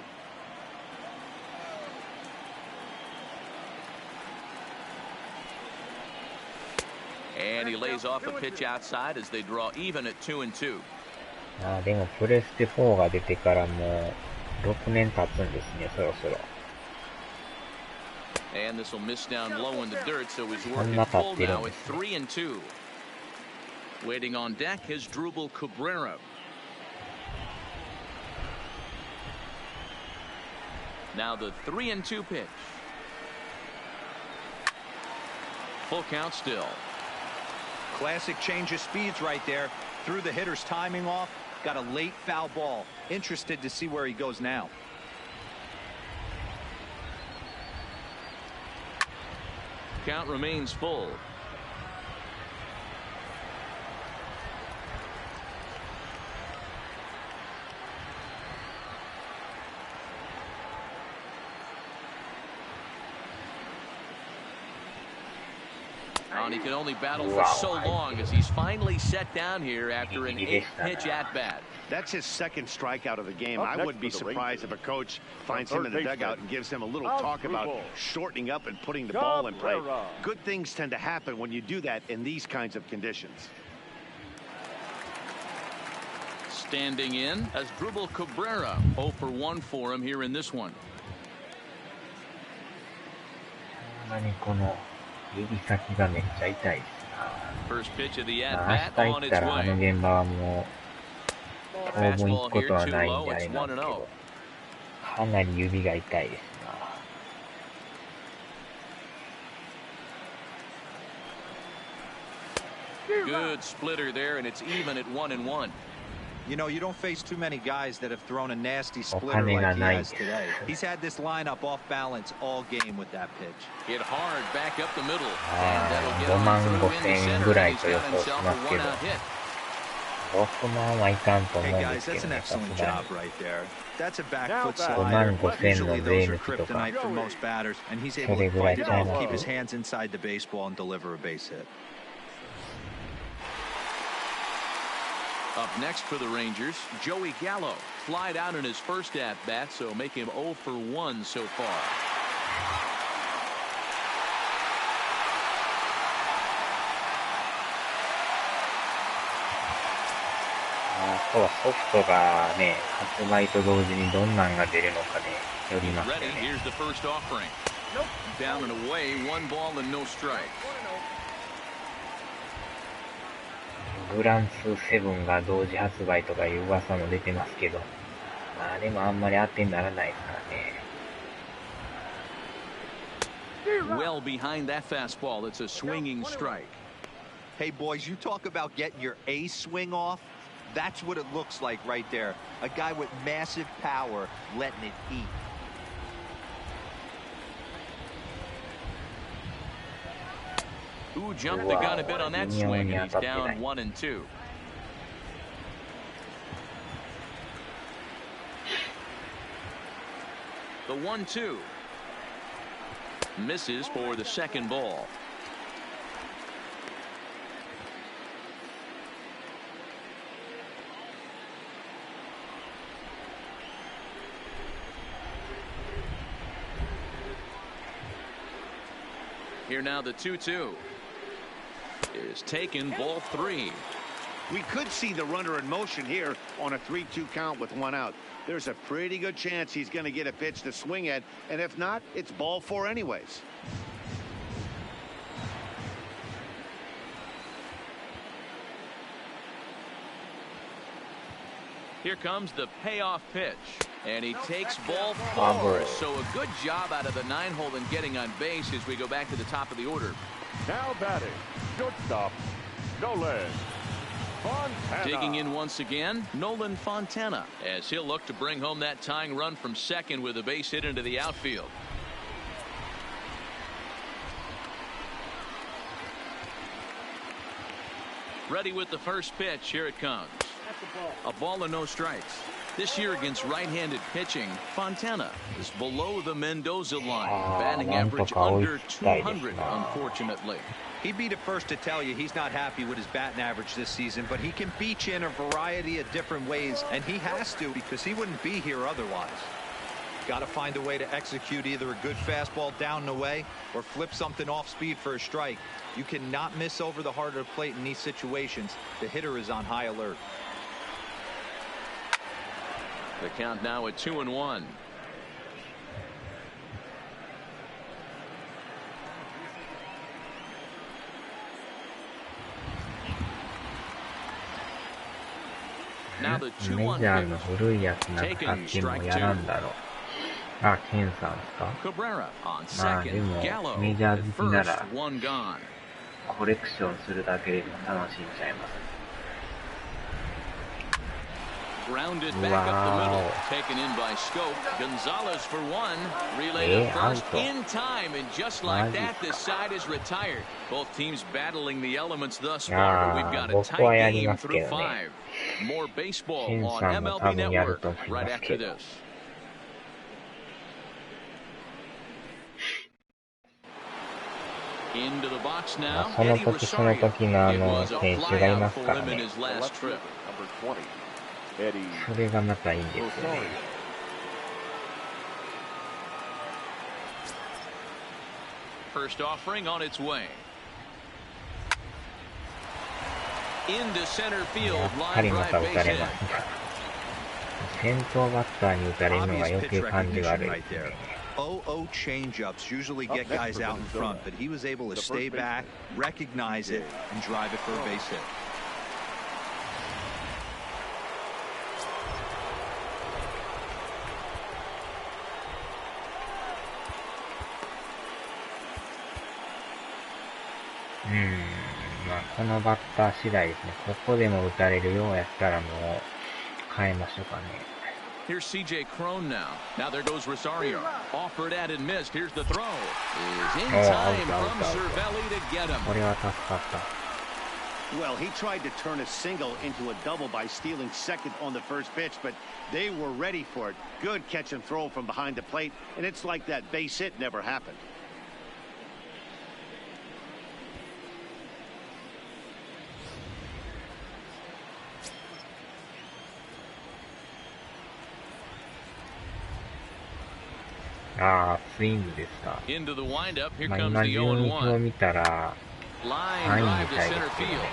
And he lays off a pitch outside as they draw even at 2-2. ああ、でもプレステ4が出てからもう6年経つんですね、そろそろ。And this will miss down low in the dirt, so he's working full now at 3-2. Waiting on deck is Drupal Cabrera. Now the 3-2 pitch. Full count still. Classic change of speeds right there. Threw the hitter's timing off. Got a late foul ball. Interested to see where he goes now. Count remains full. And he can only battle for so long as he's finally set down here after an 8-pitch at-bat. That's his second strikeout of the game. I wouldn't be surprised if a coach finds him in the dugout and gives him a little talk about shortening up and putting the ball in play. Good things tend to happen when you do that in these kinds of conditions. Standing in as Drupal Cabrera. 0 for 1 for him here in this one. 何この指先がめっちゃ痛いですな。First pitch of the まあ at-bat 明 on 日行っ its たらあの way. 現場はもう当分行くことはないんであれなんですけど、かなり指が痛いですな。Good splitter there, and it's even at 1-1. You know, you don't face too many guys that have thrown a nasty splitter like he has today. He's had this lineup off balance all game with that pitch. Hit hard back up the middle. And that'll get on through in center. He's got himself a one-out hit. Hey guys, that's an excellent job right there. That's a back foot slider. Usually those are kryptonite for most batters, and he's able to fight it off, keep his hands inside the baseball, and deliver a base hit. Up next for the Rangers, Joey Gallo. Flied out in his first at-bat, so make him 0 for 1 so far. とはソフトがね、発売と同時にどんなんが出るのかね、よりますよね。Here's the first offering. Down and away, 1 ball and no strike. グランツー7が同時発売とかいう噂も出てますけど、まあでもあんまり当てにならないですからね。Well behind that fastball, it's a swinging strike. Hey boys, you talk about getting your A swing off. That's what it looks like right there. A guy with massive power letting it eat. Ooh, jumped the gun a bit on that swing, and he's down 1-2. The 1-2. Misses for the second ball. Here now the 2-2 is taken, ball 3. We could see the runner in motion here on a 3-2 count with 1 out. There's a pretty good chance he's going to get a pitch to swing at, and if not, it's ball 4 anyways. Here comes the payoff pitch, and he takes ball 4. So a good job out of the 9-hole in getting on base as we go back to the top of the order. Now batting, shortstop, Nolan Fontana. Digging in once again, Nolan Fontana, as he'll look to bring home that tying run from second with a base hit into the outfield. Ready with the first pitch. Here it comes. A ball and no strikes. This year against right-handed pitching, Fontana is below the Mendoza line. Batting average under 200, unfortunately. He'd be the first to tell you he's not happy with his batting average this season, but he can beat you in a variety of different ways, and he has to because he wouldn't be here otherwise. Got to find a way to execute either a good fastball down and away or flip something off speed for a strike. You cannot miss over the heart of the plate in these situations. The hitter is on high alert. The count now at 2-1. Now the 2-1 メジャーの古いやつなんかあってもやらんだろう。あ、ケンさんですか。まあでもメジャー好きならコレクションするだけでも楽しんじゃいます。Grounded back up the middle, taken in by Scope. Gonzalez for 1. Relay to first in time, and just like that, this side is retired. Both teams battling the elements thus far, but we've got a tight game through 5. More baseball on MLB Network right after this. Into the box now. その時その時の選手がいますからね。それがまたいいんですよね。First offering on its way. Into center field. やっぱりまた打たれます。先頭バッターに打たれるのが余計感じ悪いですね。0-0 changeups usually get guys out in front, but he was able to stay back, recognize it, and drive it for a base hit. まあ、このバッター次第ですね。ここでも打たれるようやったらもう変えましょうかね。Here's CJ Crone now. Now there goes Rosario. Offered at and missed. Here's the throw. Is in time from Cervelli to get him. これは助かった。Well, he tried to turn a single into a double by stealing second on the first pitch, but they were ready for it. Good catch and throw from behind the plate, and it's like that base hit never happened. Swing ですか。Into the windup. Here まあ comes 今 the 順位表 0-1. 見たら Line 3位 drive み to たいで center すけど field. ね。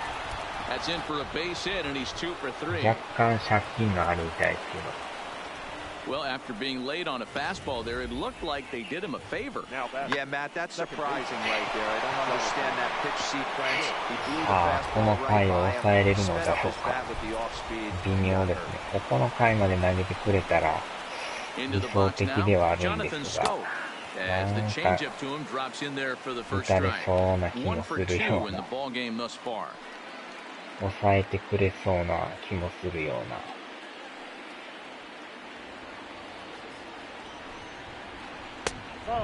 That's in for a base hit, and he's 2 for 3. 若干借金があるみたいですけど。Well, after being late on a fastball there, it looked like they did him a favor. Yeah, Matt, that's surprising right there. I don't understand that pitch sequence. He blew the この fastball 回 right を by 抑えれ him. るの Set だ up ろう his か。 bat with the off speed. 微妙ですね。ここの回まで投げてくれたら Into 理 the 想 box 的 now. ではあるん Jonathan ですが、 Scope. As the なんか changeup to him drops in there for the 打 first たれ strike. そうな気 1も for するよ 2 う in the な、 ball game thus far. 抑えてくれそうな気もするような。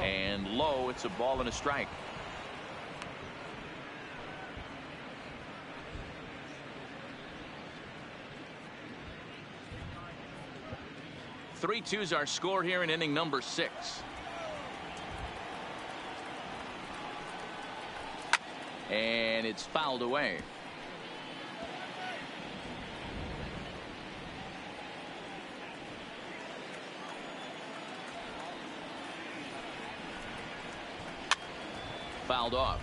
And low, it's a ball and a strike. Three-two's our score here in inning number 6. And it's fouled away. Fouled off.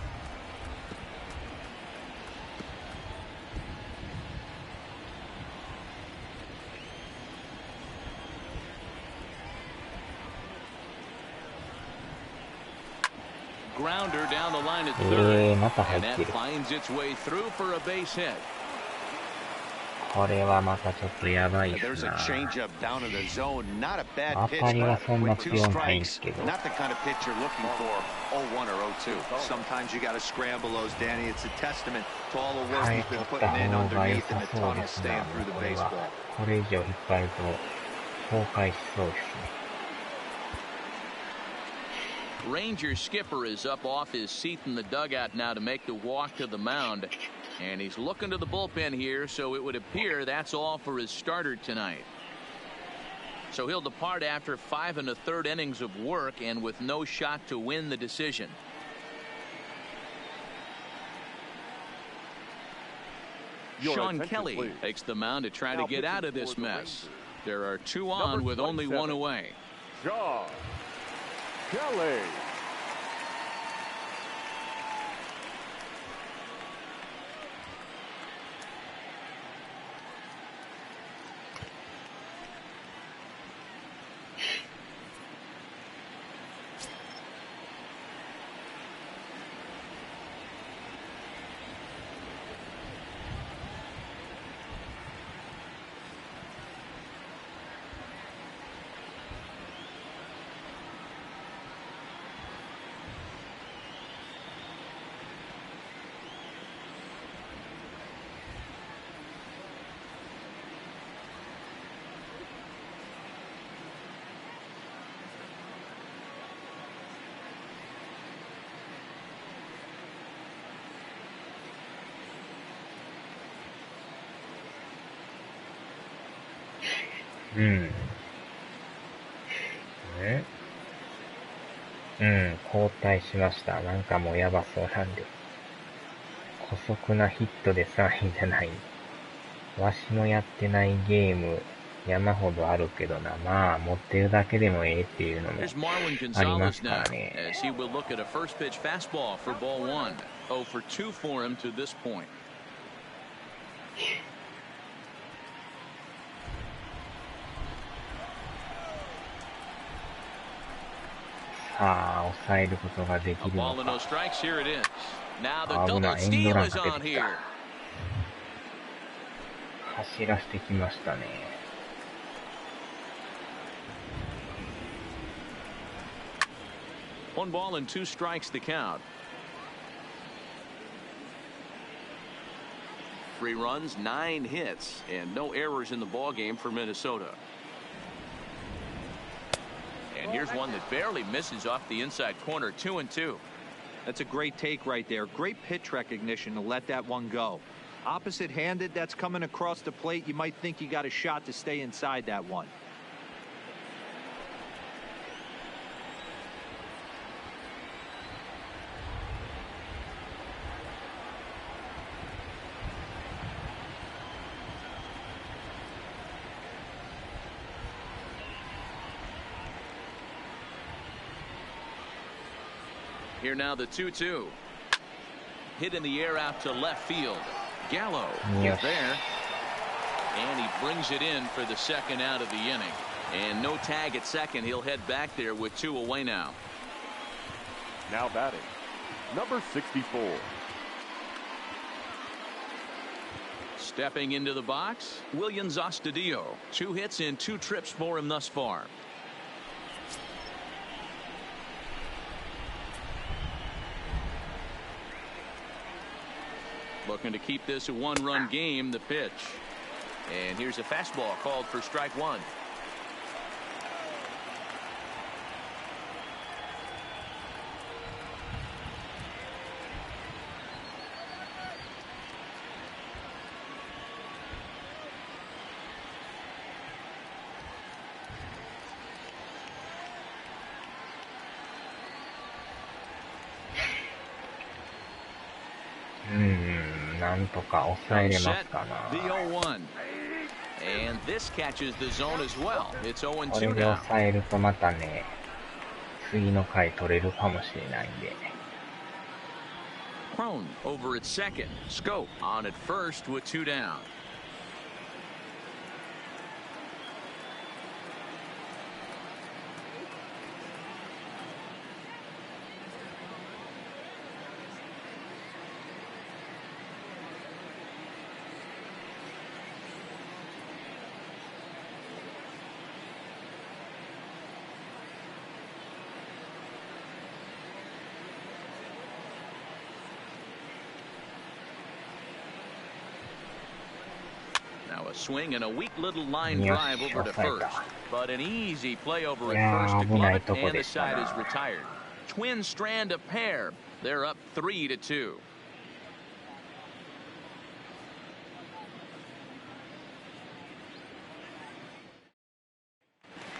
Grounder down the line at third. また入 And っ that てる。 finds its way through for a base hit. これはまたちょっとやばいっ There's す a な。 changeup down in the zone. Not a bad 当 pitch, たりは but そんな with 2強ないんで strikes, すけど。 not the kind of pitch you're looking for. 0-1 or 0-2. Sometimes you got to scramble those, Danny. It's a testament to all the work 変え he's と been った putting in 方が良 underneath さ in the そうで tunnel, す staying な。 through the これは baseball. これ以上引っ張ると崩壊しそうですね。Rangers skipper is up off his seat in the dugout now to make the walk to the mound, and he's looking to the bullpen here, so it would appear that's all for his starter tonight. So he'll depart after 5 1/3 innings of work and with no shot to win the decision. Sean Kelly takes the mound to try to get out of this mess. There are 2 on with only 1 away. Sean Kelly.交代しました。なんかもうやばそうなんで。姑息なヒットで3位じゃない。わしのやってないゲーム山ほどあるけどな。まあ持ってるだけでもええっていうのも Here's Marwin ありま Gonzalez すか now らね。 as he will look at a first pitch fastball for ball 1. 0 for 2 for him to this point. さあ、抑えることができ A るの ball and no か。 strikes. Here it is. Now the 危な double い。エンド steal ラン is かけ on てきた。 here. 走らせてきましたね。1 ball and 2 strikes to count. 3 runs, 9 hits, and no errors in the ball game for Minnesota. And here's one that barely misses off the inside corner. 2-2. That's a great take right there. Great pitch recognition to let that one go. Opposite-handed, that's coming across the plate. You might think you got a shot to stay inside that one. Here now the 2-2. Hit in the air out to left field. Gallo is there. And he brings it in for the second out of the inning. And no tag at second. He'll head back there with 2 away now. Now batting, number 64. Stepping into the box, Williams Astudillo. 2 hits and 2 trips for him thus far. Looking to keep this a 1-run game. The pitch. And here's a fastball called for strike 1.なんとか抑えれますかな。 The 0-1. And this catches the zone as well. It's 0-2 これで now. 抑えるとまたね、次の回取れるかもしれないんで。Crone over at second. Scope on at first with 2 down. A swing and a weak little line drive over to first, but an easy play over at first to glove it, and the side is retired. Twins strand a pair. They're up 3-2.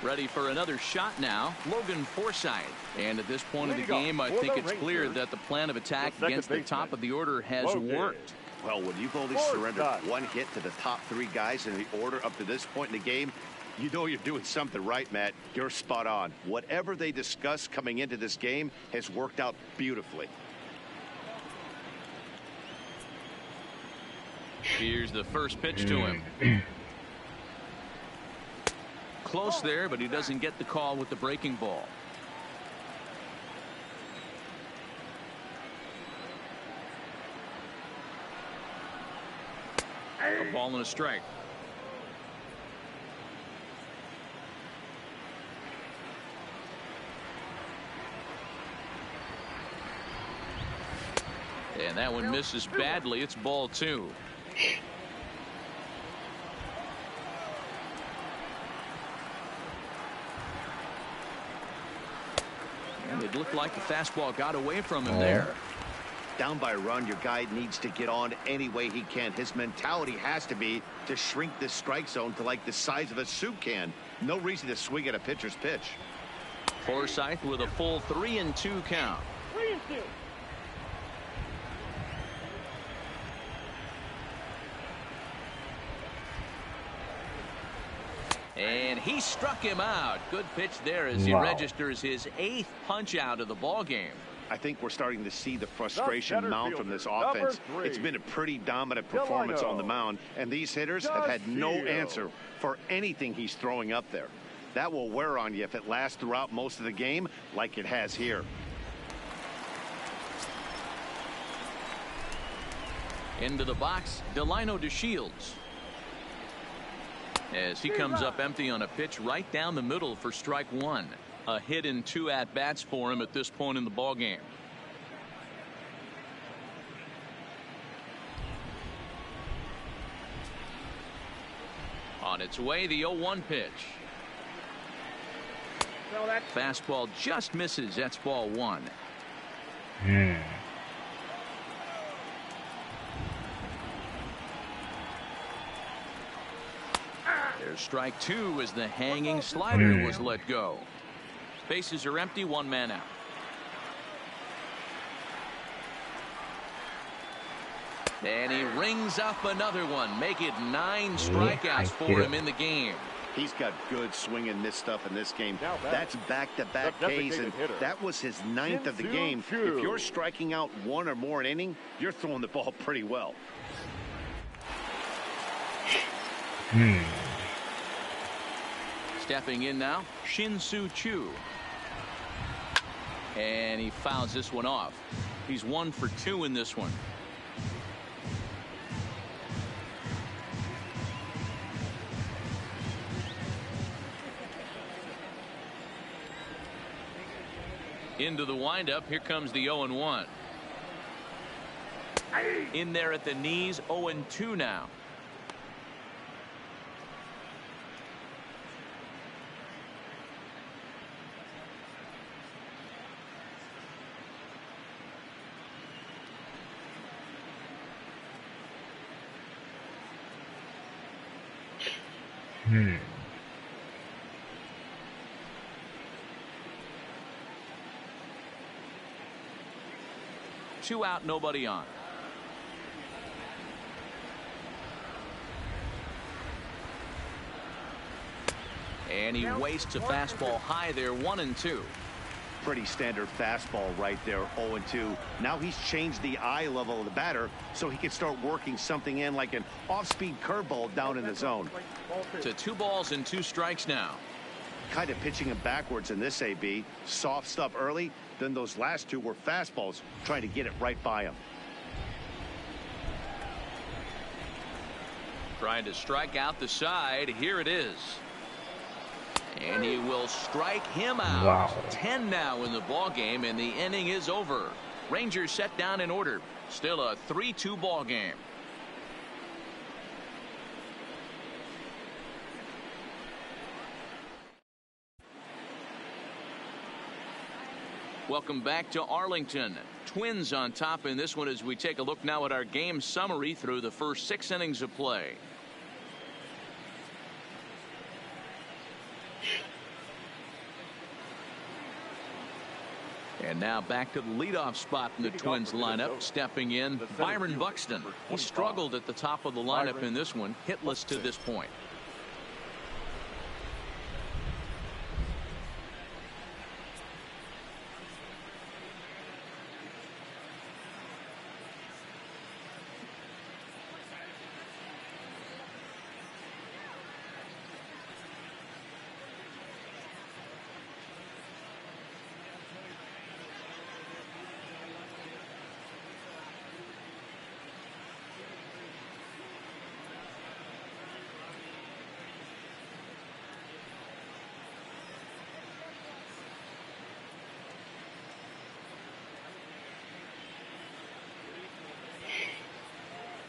Ready for another shot now, Logan Forsythe. And at this point of the game, I think it's clear that the plan of attack against the top of the order has worked. Well, when you've only surrendered 1 hit to the top 3 guys in the order up to this point in the game, you know you're doing something right, Matt. You're spot on. Whatever they discussed coming into this game has worked out beautifully. Here's the first pitch to him. Close there, but he doesn't get the call with the breaking ball. A ball and a strike. And that one misses badly. It's ball 2. And it looked like the fastball got away from him there. Down by a run, your guy needs to get on any way he can. His mentality has to be to shrink this strike zone to like the size of a soup can. No reason to swing at a pitcher's pitch. Forsythe with a full 3-2 count. 3-2. And he struck him out. Good pitch there as he registers his 8th punch out of the ball game. I think we're starting to see the frustration mount from this offense. It's been a pretty dominant performance on the mound, and these hitters have had no answer for anything he's throwing up there. That will wear on you if it lasts throughout most of the game like it has here. Into the box, Delino DeShields. As he comes up empty on a pitch right down the middle for strike 1. A hit in 2 at-bats for him at this point in the ball game. On its way, the 0-1 pitch. Fastball just misses. That's ball one. There's strike two as the hanging slider was let go. Bases are empty, one man out. And he rings up another one. Make it 9 strikeouts for him in the game. He's got good swing and miss stuff in this game. That's back-to-back Ks, and that was his 9th of the game. If you're striking out 1 or more an inning, you're throwing the ball pretty well. Stepping in now, Shin-Soo Choo. And he fouls this one off. He's 1 for 2 in this one. Into the windup. Here comes the 0-1. In there at the knees. 0-2 now. Two out, nobody on. And he wastes a fastball high there. 1-2. Pretty standard fastball right there. 0-2. Now he's changed the eye level of the batter so he can start working something in like an off-speed curveball down in the zone. To 2 balls and 2 strikes now. Kind of pitching him backwards in this AB. Soft stuff early, then those last 2 were fastballs, trying to get it right by him. Trying to strike out the side. Here it is. And he will strike him out. Wow. 10 now in the ball game, and the inning is over. Rangers set down in order. Still a 3-2 ball game. Welcome back to Arlington. Twins on top in this one as we take a look now at our game summary through the first 6 innings of play. And now back to the leadoff spot in the Twins lineup. Stepping in, Byron Buxton. He struggled at the top of the lineup in this one, hitless to this point.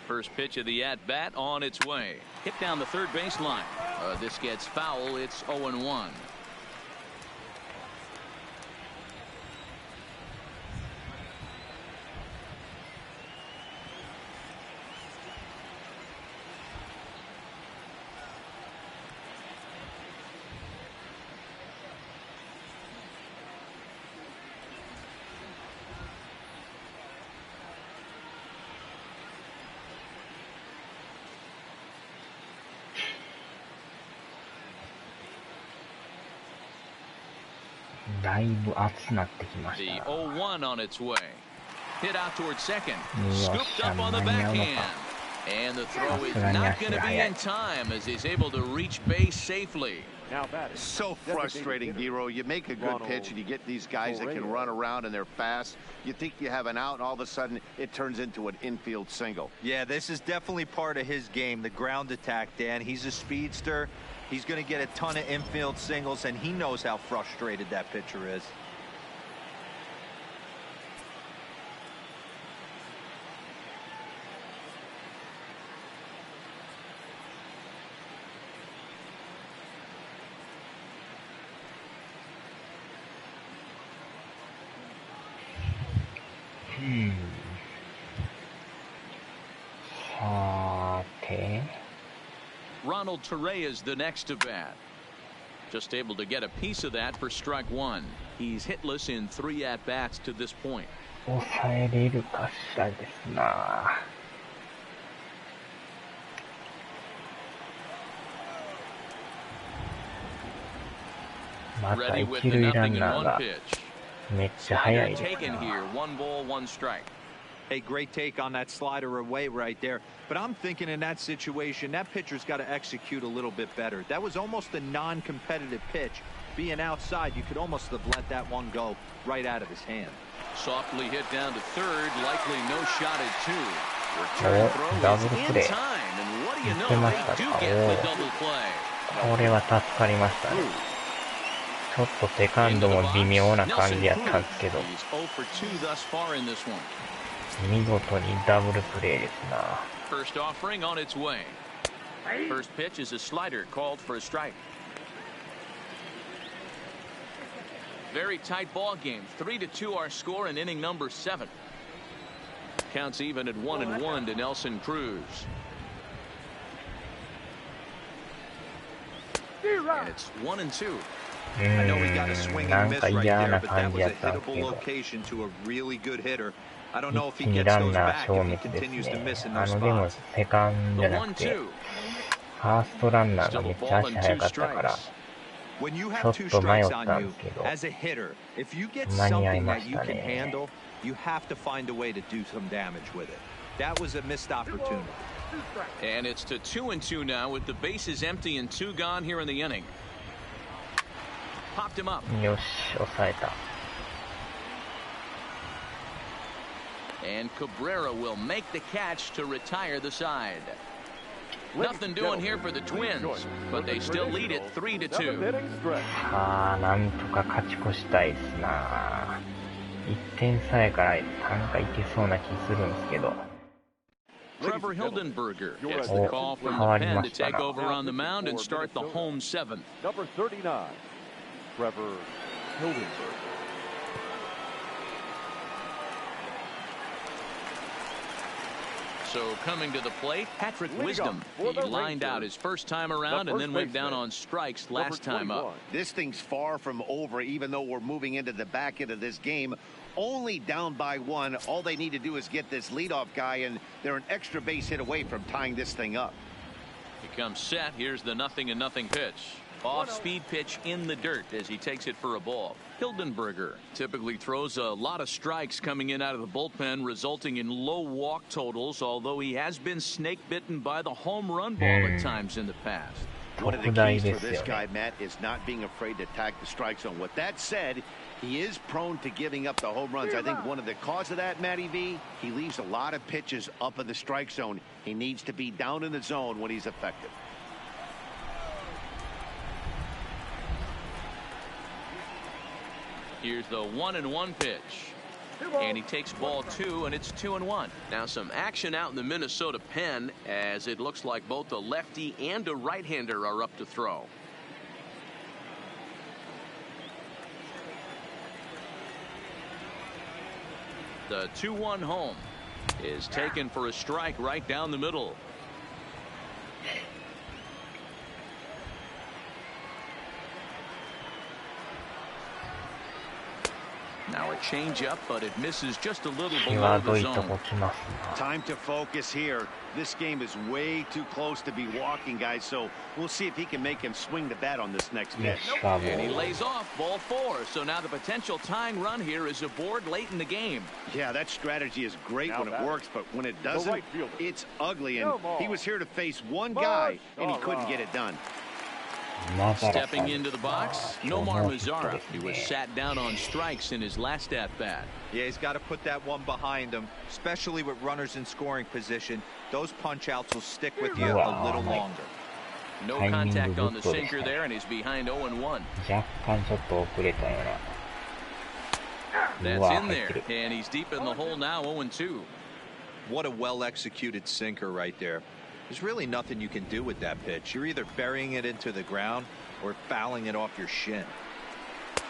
First pitch of the at-bat on its way. Hit down the third baseline. This gets foul. It's 0-1.だいぶ熱なってきまし The た。 0-1 on its way. Hit out towards second. Scooped up on the backhand. And the throw is not going to be in time as he's able to reach base safely. So frustrating, Giro. You make a good pitch and you get these guys that can run around and they're fast. You think you have an out, and all of a sudden it turns into an infield single. Yeah, this is definitely part of his game, the ground attack, Dan. He's a speedster. He's going to get a ton of infield singles, and he knows how frustrated that pitcher is. はて Ronald Torreyes the next to bat. Just able to get a piece of that for strike one. He's hitless in 3 at-bats to this point. 抑えれるかしらですな。また Ready 一 with the 塁ラ nothing ン and ナー one が pitch. めっちゃ速 Slider いです taken な。 here. 1 ball, 1 strike. Hey, great take on that slider away right there. But I'm thinking in that situation, that pitcher's got to execute a little bit better. That was almost a non-competitive pitch. Being outside, you could almost have let that one go right out of his hand. Softly hit down to third. Likely no shot at 2. Return throw double is in play. time. And what do you know? 見てまし They た do か。 get the double play. これは助かりましたね。ちょっとセカンドも微妙な感じやったんですけど、 He's 0 for 2 thus far in this one. 見事にダブルプレーですな。 First offering on its way. First pitch is a slider called for a strike. Very tight ball game. 3-2 our score in inning number 7. Counts even at 1-1 to Nelson Cruz. And it's 1-2. I know he got a swing and miss right there, but that was a なんか嫌な感じやったんですけ hittable ど、 location to a really good hitter. I don't know if 一 he 気に gets ラン those ナー back 消 if he 滅です continues to ね。 miss in で those も spots. セカンド The じゃなくて、 1-2. ファーストランナーが Still め a っちゃ ball 足 and 速 2 かったから、 strikes. When you ちょ have っ 2 と迷っ strikes た on ん you ですけど、 as a hitter, if you get 間に合い something ま that し you た can ね。 handle, you have to find a way to do some damage with it. That was a missed opportunity. And it's to 2-2 now with the bases empty and 2 gone here in the inning. Popped him up. よし、抑えた。And Cabrera will make the catch to retire the side. Nothing doing here for the Twins, but they still lead it 3-2. さあ、なんとか勝ち越したいですな。1点差やからなんかいけそうな気するんですけど。Trevor Hildenberger gets the call from the pen to take over on the mound and start the home 7th. Number 39, Trevor Hildenberger. So coming to the plate, Patrick Wisdom. He lined out his first time around and then went down on strikes last time up. This thing's far from over, even though we're moving into the back end of this game. Only down by 1. All they need to do is get this leadoff guy, and they're an extra base hit away from tying this thing up. He comes set. Here's the 0-0 pitch. Off-speed pitch in the dirt as he takes it for a ball. Hildenberger typically throws a lot of strikes coming in out of the bullpen, resulting in low walk totals, although he has been snake-bitten by the home run ball at times in the past. One of the keys for this guy, Matt, is not being afraid to attack the strike zone. With that said, he is prone to giving up the home runs. I think one of the cause of that, Matty V, he leaves a lot of pitches up in the strike zone. He needs to be down in the zone when he's effective. Here's the 1-1 pitch. And he takes ball 2, and it's 2-1. Now some action out in the Minnesota pen, as it looks like both a lefty and a right-hander are up to throw. The 2-1 home is taken for a strike right down the middle. Now a changeup, but it misses just a little below the zone. Time to focus here. This game is way too close to be walking, guys, so we'll see if he can make him swing the bat on this next pitch. And he lays off ball 4. So now the potential tying run here is aboard late in the game. Yeah, that strategy is great when it works, but when it doesn't, it's ugly. And he was here to face one guy, and he couldn't get it done. Stepping into the box, Nomar Mazara. He was sat down on strikes in his last at-bat. Yeah, he's got to put that one behind him, especially with runners in scoring position. Those punch-outs will stick with you a little longer. No contact on the sinker there, and he's behind 0-1. That's in there, and he's deep in the hole now, 0-2. What a well-executed sinker right there. There's really nothing you can do with that pitch. You're either burying it into the ground or fouling it off your shin.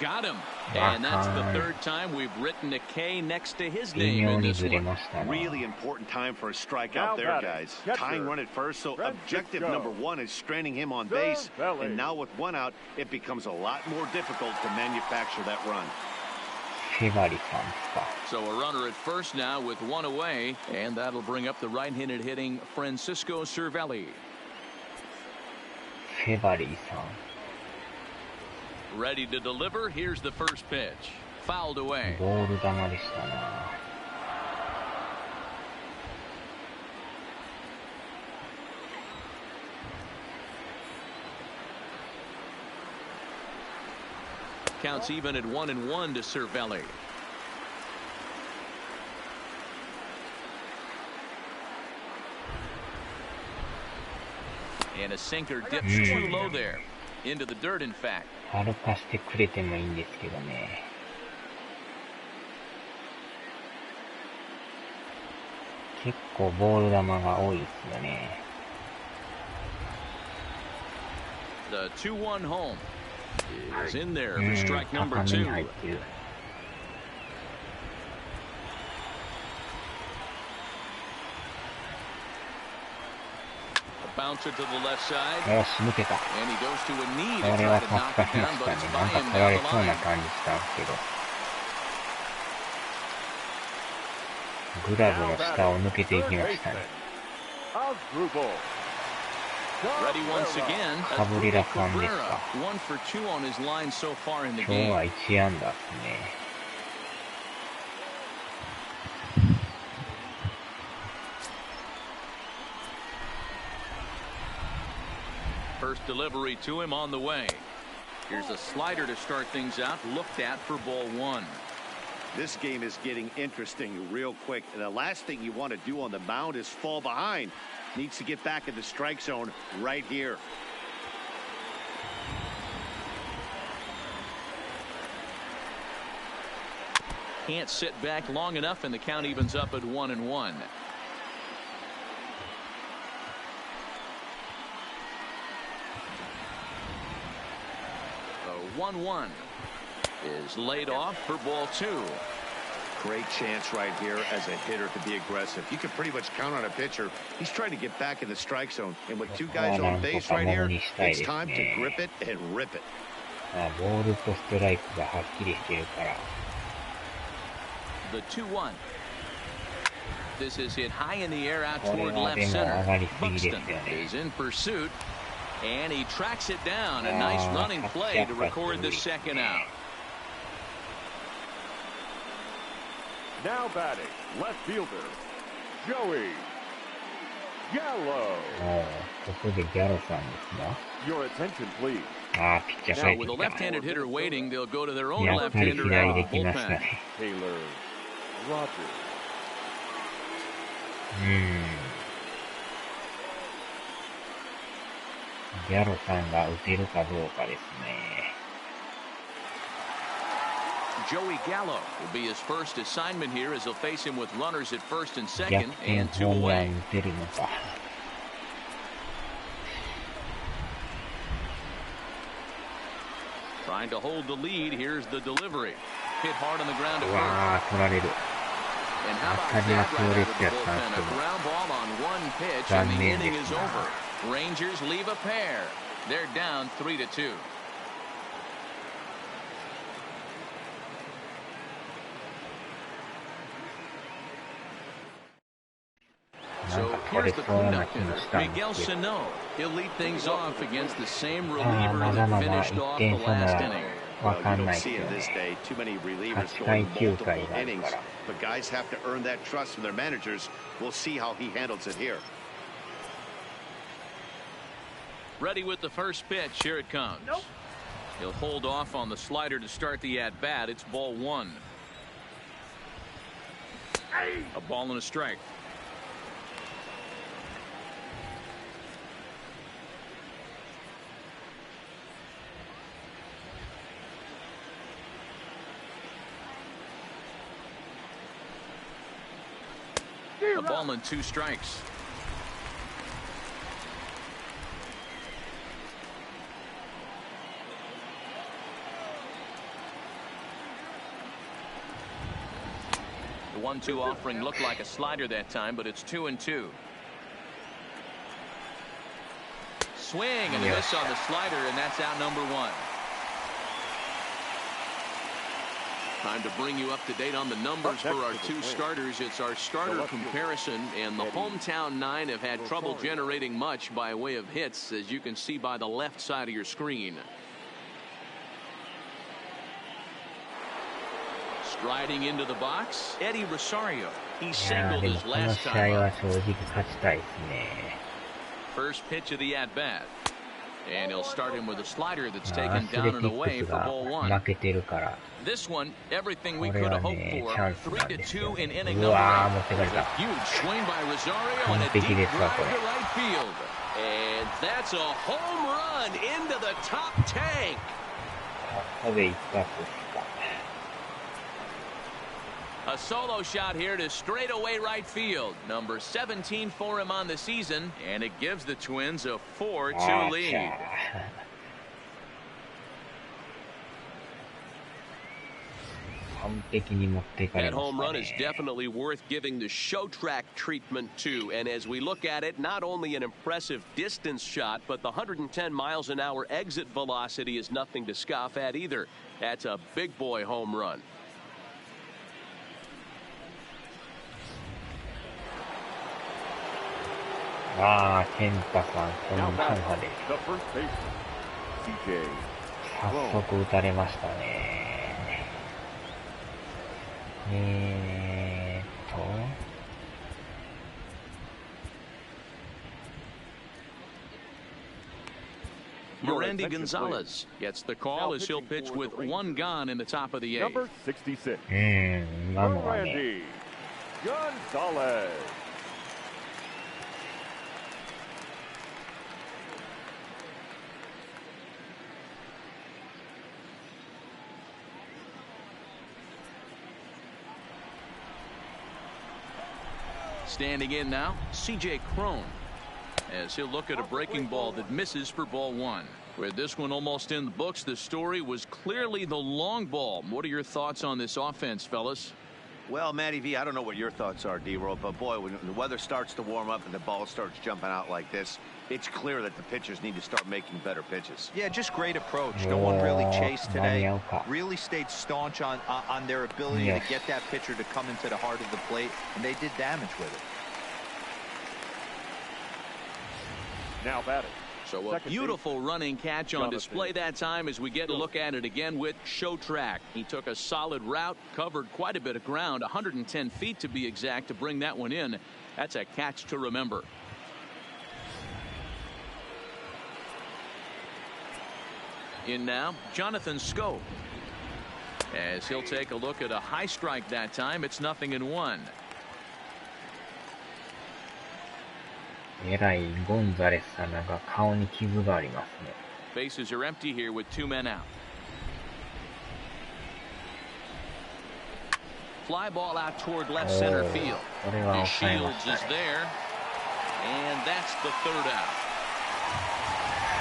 Got him. And that's the third time we've written a K next to his name in this one. Really important time for a strikeout there, guys. Tying run at first, so objective number one is straining him on base. And now with one out, it becomes a lot more difficult to manufacture that run. So a runner at first now with one away, and that'll bring up the right-handed hitting Francisco Cervelli. Ready to deliver. Here's the first pitch. Fouled away. Counts even at 1-1 to Cervelli. And a sinker dips too low there. Into the dirt, in fact. 歩かしてくれてもいいんですけどね。結構ボール球が多いですよね。The 2-1 home is in there for strike number 2. Bouncer to the left side. And he goes to a knee to try to knock it down, but it's by him down the line. グラブの下を抜けていきましたね。Ready once again. カブリラさんですか。 1 for 2 on his line so far in the 今日 game. は1安打ですね。First delivery to him on the way. Here's a slider to start things out. Looked at for ball 1. This game is getting interesting real quick. And the last thing you want to do on the mound is fall behind. Needs to get back in the strike zone right here. Can't sit back long enough, and the count evens up at 1-1. 1-1 is laid off for ball 2. Great chance right here as a hitter to be aggressive. You can pretty much count on a pitcher. He's trying to get back in the strike zone. And with two guys on base right here, it's time to grip it and rip it. ボールとストライクがはっきりしてるから。The 2-1. This is hit high in the air out toward left center. Buxton is in pursuit. And he tracks it down. A nice running play to record the second out. Now batting, left fielder, Joey Gallo. Your attention, please. Now, with a left-handed hitter waiting, they'll go to their own left-hander out of the bullpen. Taylor Rogers. ギャロさんが打てるかどうかですね。Joey Gallo will be his first assignment here as he'll face him with runners at first and second and 2 away. 打てるのか。Trying to hold the lead. Here's the delivery. Hit hard on the ground at わあ、取られる。 And how about that right out of the bullpen? A ground ball on one pitch and the inning is over. Rangers leave a pair. They're down 3-2. So here's the cleanup hitter, Miguel Sano. He'll lead things off against the same reliever that finished off the last inning. Well, you don't see in this day too many relievers going multiple innings, but guys have to earn that trust from their managers. We'll see how he handles it here. Ready with the first pitch. Here it comes. Nope. He'll hold off on the slider to start the at-bat. It's ball 1. Hey. A ball and a strike. A ball and 2 strikes. 1-2 offering looked like a slider that time, but it's 2-2. Swing and a miss on the slider, and that's out number 1. Time to bring you up to date on the numbers for our 2 starters. It's our starter comparison, and the hometown 9 have had trouble generating much by way of hits, as you can see by the left side of your screen. Striding into the box, Eddie Rosario. He singled his last time up. First pitch of the at-bat. And he'll start him with a slider that's taken down and away for ball 1. This one, everything we could have hoped for. 3-2 in inning number 8. A huge swing by Rosario and a deep drive to right field. And that's a home run into the top tank. A solo shot here to straightaway right field. Number 17 for him on the season, and it gives the Twins a 4-2 lead. That home run is definitely worth giving the show track treatment to. And as we look at it, not only an impressive distance shot, but the 110 miles an hour exit velocity is nothing to scoff at either. That's a big boy home run. Ah, Kenta さん、この感謝で。早速打たれましたね。Randy Gonzalez gets the call as he'll pitch with 1 gone in the top of the 8th. Number 66. 今のはね。 Randy Gonzalez. Standing in now, C.J. Cron, as he'll look at a breaking ball that misses for ball 1. With this one almost in the books, the story was clearly the long ball. What are your thoughts on this offense, fellas? Well, Matty V, I don't know what your thoughts are, D-Roll, but boy, when the weather starts to warm up and the ball starts jumping out like this, it's clear that the pitchers need to start making better pitches. Yeah, just great approach. No one really chased today. Really stayed staunch on their ability to get that pitcher to come into the heart of the plate, and they did damage with it. Now batting. So a beautiful running catch on display that time as we get a look at it again with Show Track. He took a solid route, covered quite a bit of ground, 110 feet to be exact, to bring that one in. That's a catch to remember. In now, Jonathan Scope. As he'll take a look at a high strike that time, it's 0-1. えらいゴンザレスさんなんか顔に傷がありますね。 Bases are empty here with 2 men out. Fly ball out toward left center field. The Shields is there, and that's the 3rd out.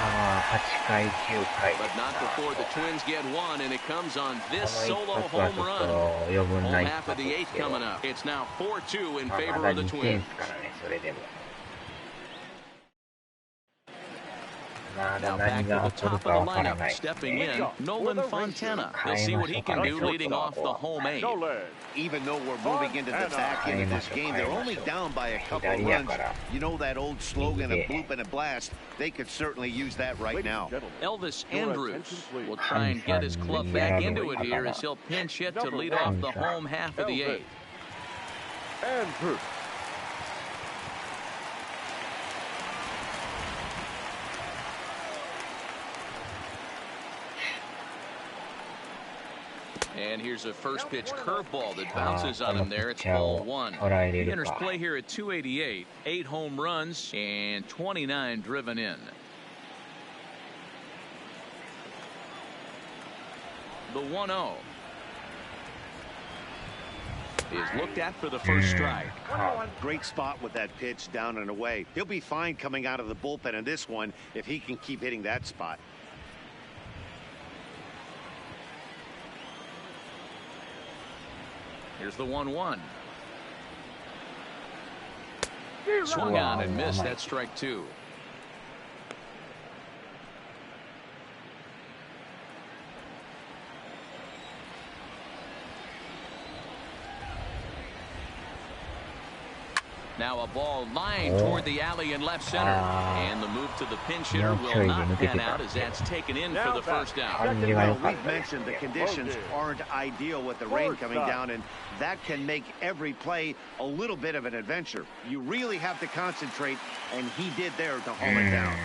8回9回 But not before the Twins get one, and it comes on this solo home run. Home half of the 8th coming up. It's now 4-2 in favor of the Twins. Now back to the top of the lineup, stepping in, Nolan Fontana. He'll see what he can do leading off the home 8. Even though we're moving into the back end of this game, they're only down by a couple of runs. You know that old slogan, a bloop and a blast? They could certainly use that right now. Elvis Andrus will try and get his club back into it here as he'll pinch hit to lead off the home half of the 8th. Andrus. And here's a first pitch curveball that bounces on him there. It's ball 1. He enters play here at 288, 8 home runs and 29 driven in. The 1-0 is looked at for the first strike. Great spot with that pitch down and away. He'll be fine coming out of the bullpen in this one if he can keep hitting that spot. Here's the 1-1. Swung on and missed. That strike two. Now a ball lined toward the alley in left center. And the move to the pinch hitter will not pan out as that's taken in for the first out. Well, we've mentioned the conditions aren't ideal with the rain coming down, and that can make every play a little bit of an adventure. You really have to concentrate, and he did there to haul it down.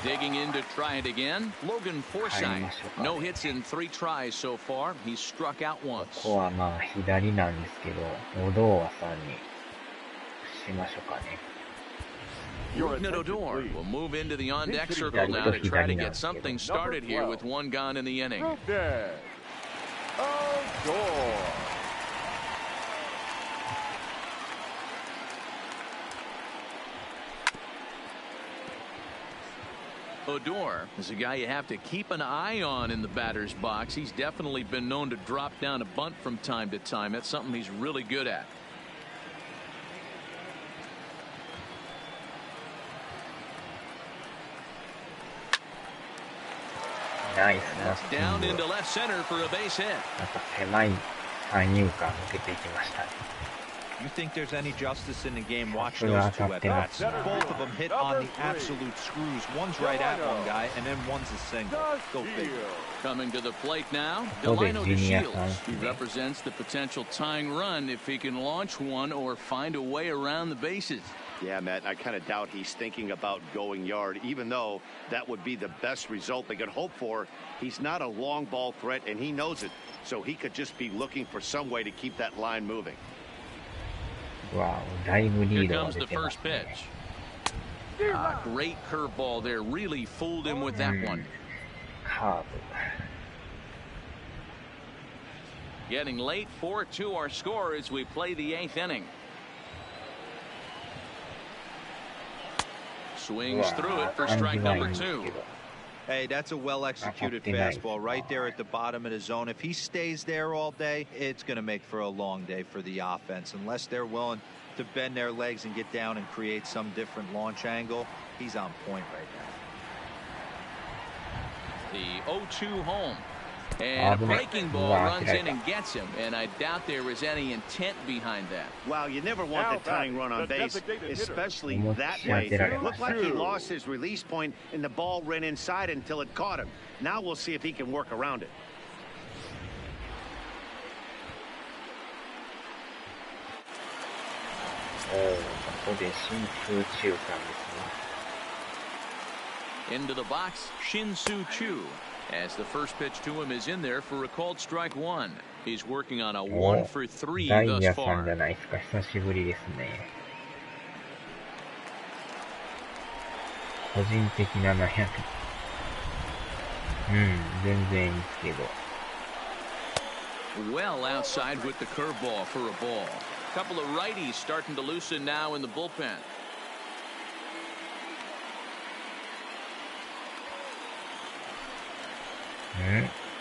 Digging in to try it again. Logan Forsythe. No hits in 3 tries so far. He's struck out once. ここはまあ左なんですけど、お堂和さんにしましょうかね。Odor will move into the on-deck circle now to try to get something started here with 1 gone in the inning. Odor is a guy you have to keep an eye on in the batter's box. He's definitely been known to drop down a bunt from time to time. That's something he's really good at. Nice. That's down into left center for a base hit. なんか狭い三遊間抜けていきましたね。You think there's any justice in the game? Watch those 2 at bats. Both of them hit on the absolute screws. One's right at one guy, and then one's a single. Go figure. Coming to the plate now, Delino DeShields. He represents the potential tying run if he can launch one or find a way around the bases. Yeah, Matt, I kind of doubt he's thinking about going yard, even though that would be the best result they could hope for. He's not a long ball threat, and he knows it. So he could just be looking for some way to keep that line moving. Wow, だいぶリー Here ドが comes 出 the てま first すね。 pitch. Great curveball there. Really fooled him with that one. カーブ。Getting late, 4-2 our score as we play the 8th inning. Swings through it for strike number 2. Hey, that's a well-executed fastball right there at the bottom of the zone. If he stays there all day, it's going to make for a long day for the offense. Unless they're willing to bend their legs and get down and create some different launch angle, he's on point right now. The 0-2 home. And a breaking ball runs in and gets him, and I doubt there was any intent behind that. Wow, you never want the tying run on base, especially that way. It looked like he lost his release point, and the ball ran inside until it caught him. Now we'll see if he can work around it. Into the box, Shin-Soo Choo. As the first pitch to him is in there for a called strike 1. He's working on a 1 for 3 thus far. じゃないですか。久しぶりですね。個人的700。全然いいですけど。Well outside with the curveball for a ball. Couple of righties starting to loosen now in the bullpen.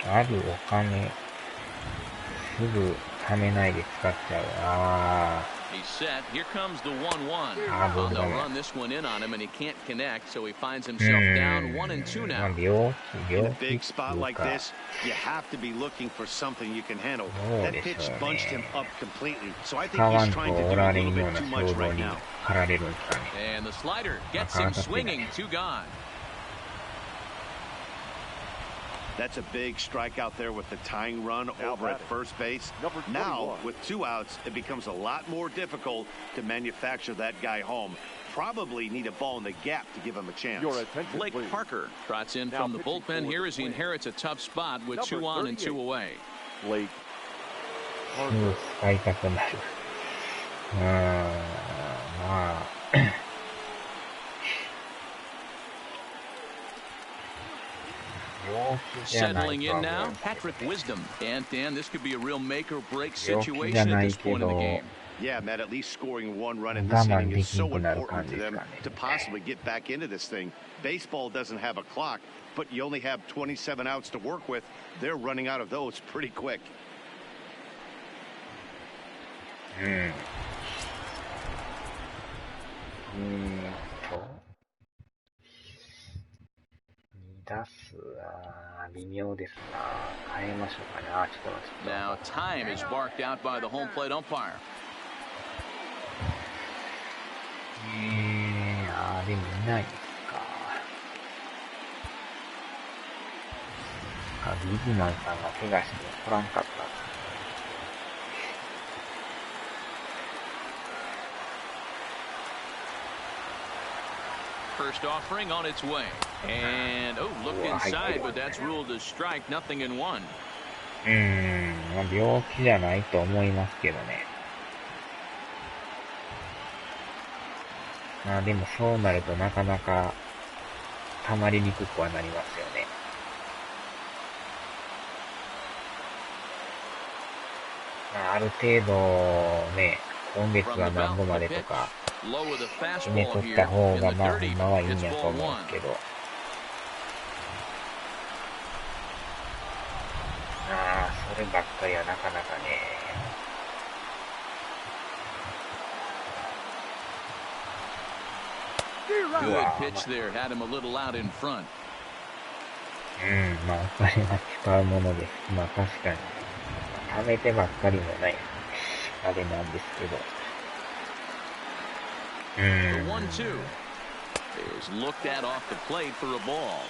あるお金すぐ貯めないで使っちゃう。He's set. Here comes the 1-1. They'll run this one in on him, and he can't connect, so he finds himself down 1-2 now. In a big spot like this, you have to be looking for something you can handle. That pitch bunched him up completely, so I think he's trying to do a little bit too much right now. And the slider gets him swinging. 2 gone. That's a big strikeout there with the tying run over at first base. Now, with 2 outs, it becomes a lot more difficult to manufacture that guy home. Probably need a ball in the gap to give him a chance. Blake Parker trots in from the bullpen here as he inherits a tough spot with 2 on and 2 away. Blake Parker. 使いたくなる。まあ。Settling in now, Patrick Wisdom. And Dan, this could be a real make or break situation at this point in the game. Yeah, Matt, at least scoring 1 run in this inning is so important to them to possibly get back into this thing. Baseball doesn't have a clock, but you only have 27 outs to work with. They're running out of those pretty quick. 出す微妙ですな。変えましょうかな。ちょっと待って。Now time is barked out by the home plate umpire. でもいないですか。ビズマンさんが怪我して来らんかった。First offering on its way. And, looked inside, but that's ruled a strike, nothing in one. 病気じゃないと思いますけどね。でもそうなるとなかなか溜まりにくくはなりますよね。ある程度ね、今月は何度までとか決めとった方がほんまはいいんやと思うんですけど。そればっかりはなかなかね。Good pitch there, had him a little out in front. お金は使うものです。確かに。貯めてばっかりもないあれなんですけど。The 1-2 is looked at off the plate for a ball.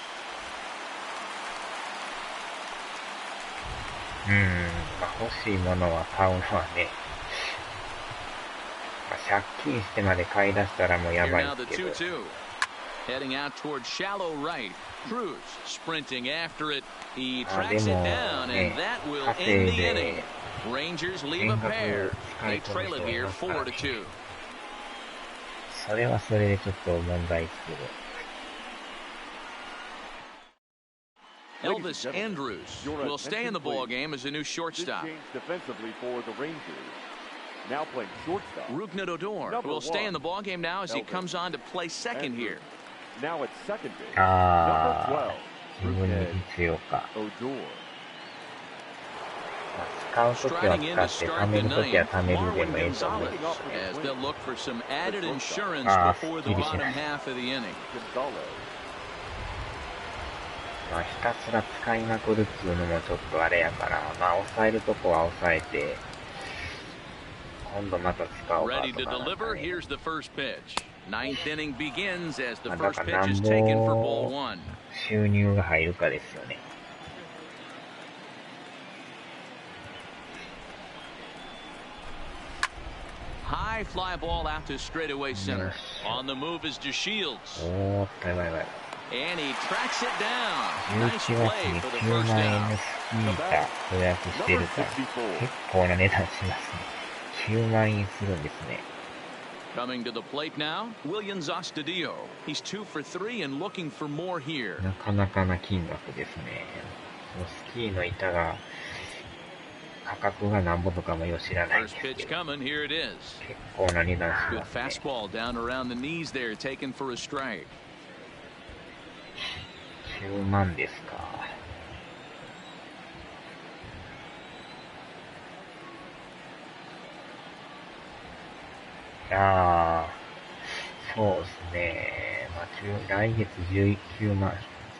欲しいものは買うのはね。借金してまで買い出したらもうやばいですけど。Heading out towards shallow right. Cruz sprinting after it. He tracks it down, and that will end the inning. Rangers leave a pair. They trail it here 4-2. それはそれでちょっと問題ですけど。Elvis Andrus will stay in the ball game as a new shortstop. Defensively for the Rangers. Now playing shortstop. Ruknet Odor will stay in the ball game now as he comes on to play second here. Now at second base. Number 12. 自分に必要か。使うときは使って貯めるときは貯めるでもいいと思う。As they'll look for some added insurance before the bottom half of the inning. ひたすら使いまくるっていうのもちょっとあれやから、抑えるとこは抑えて、今度また使おうかとか、ね。Ready to deliver. Here's the first pitch. Ninth inning begins as the first pitch is taken for ball one. 収入が入るかですよね。High fly ball out to straightaway center. On the move is DeShields. And he tracks it down. Nice play for the first down. 予約してるから結構な値段しますね。9万円するんですね。Coming to the plate now, Williams Astudillo. He's 2 for 3 and looking for more here. なかなかな金額ですね。スキーの板が価格がなんぼとかもよ知らないんですけど。結構な値段しますね。Good fastball down around the knees there, taken for a strike. 9万ですか。そうですね。来月19万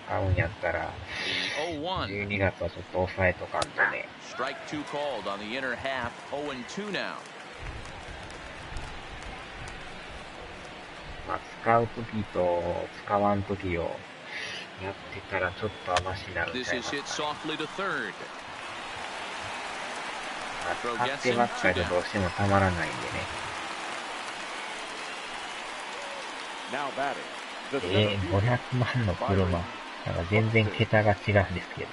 使うんやったら、12月はちょっと抑えとかんとね。Strike 2 called on the inner half, 0-2 now. 使うときと使わんときをやってたらちょっと甘しになるんちゃいますか。使ってばっかりでどうしてもたまらないんでね。500万の車。なんか全然桁が違うんですけど。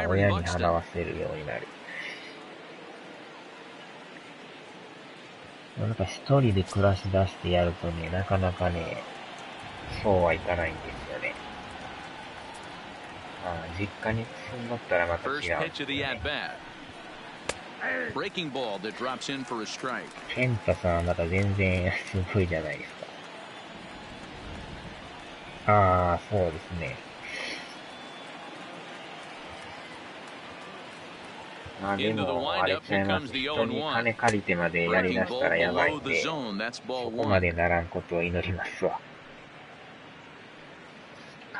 親に払わせるようになる。なんか一人で暮らし出してやるとね、なかなかね、そうはいかないんですよね。実家に住んどったらまた違うんですよね。健太さんはまた全然すごいじゃないですか。そうですね。でも、あれちゃいます。人に金借りてまでやりだしたらやばいんで、そこまでならんことを祈りますわ。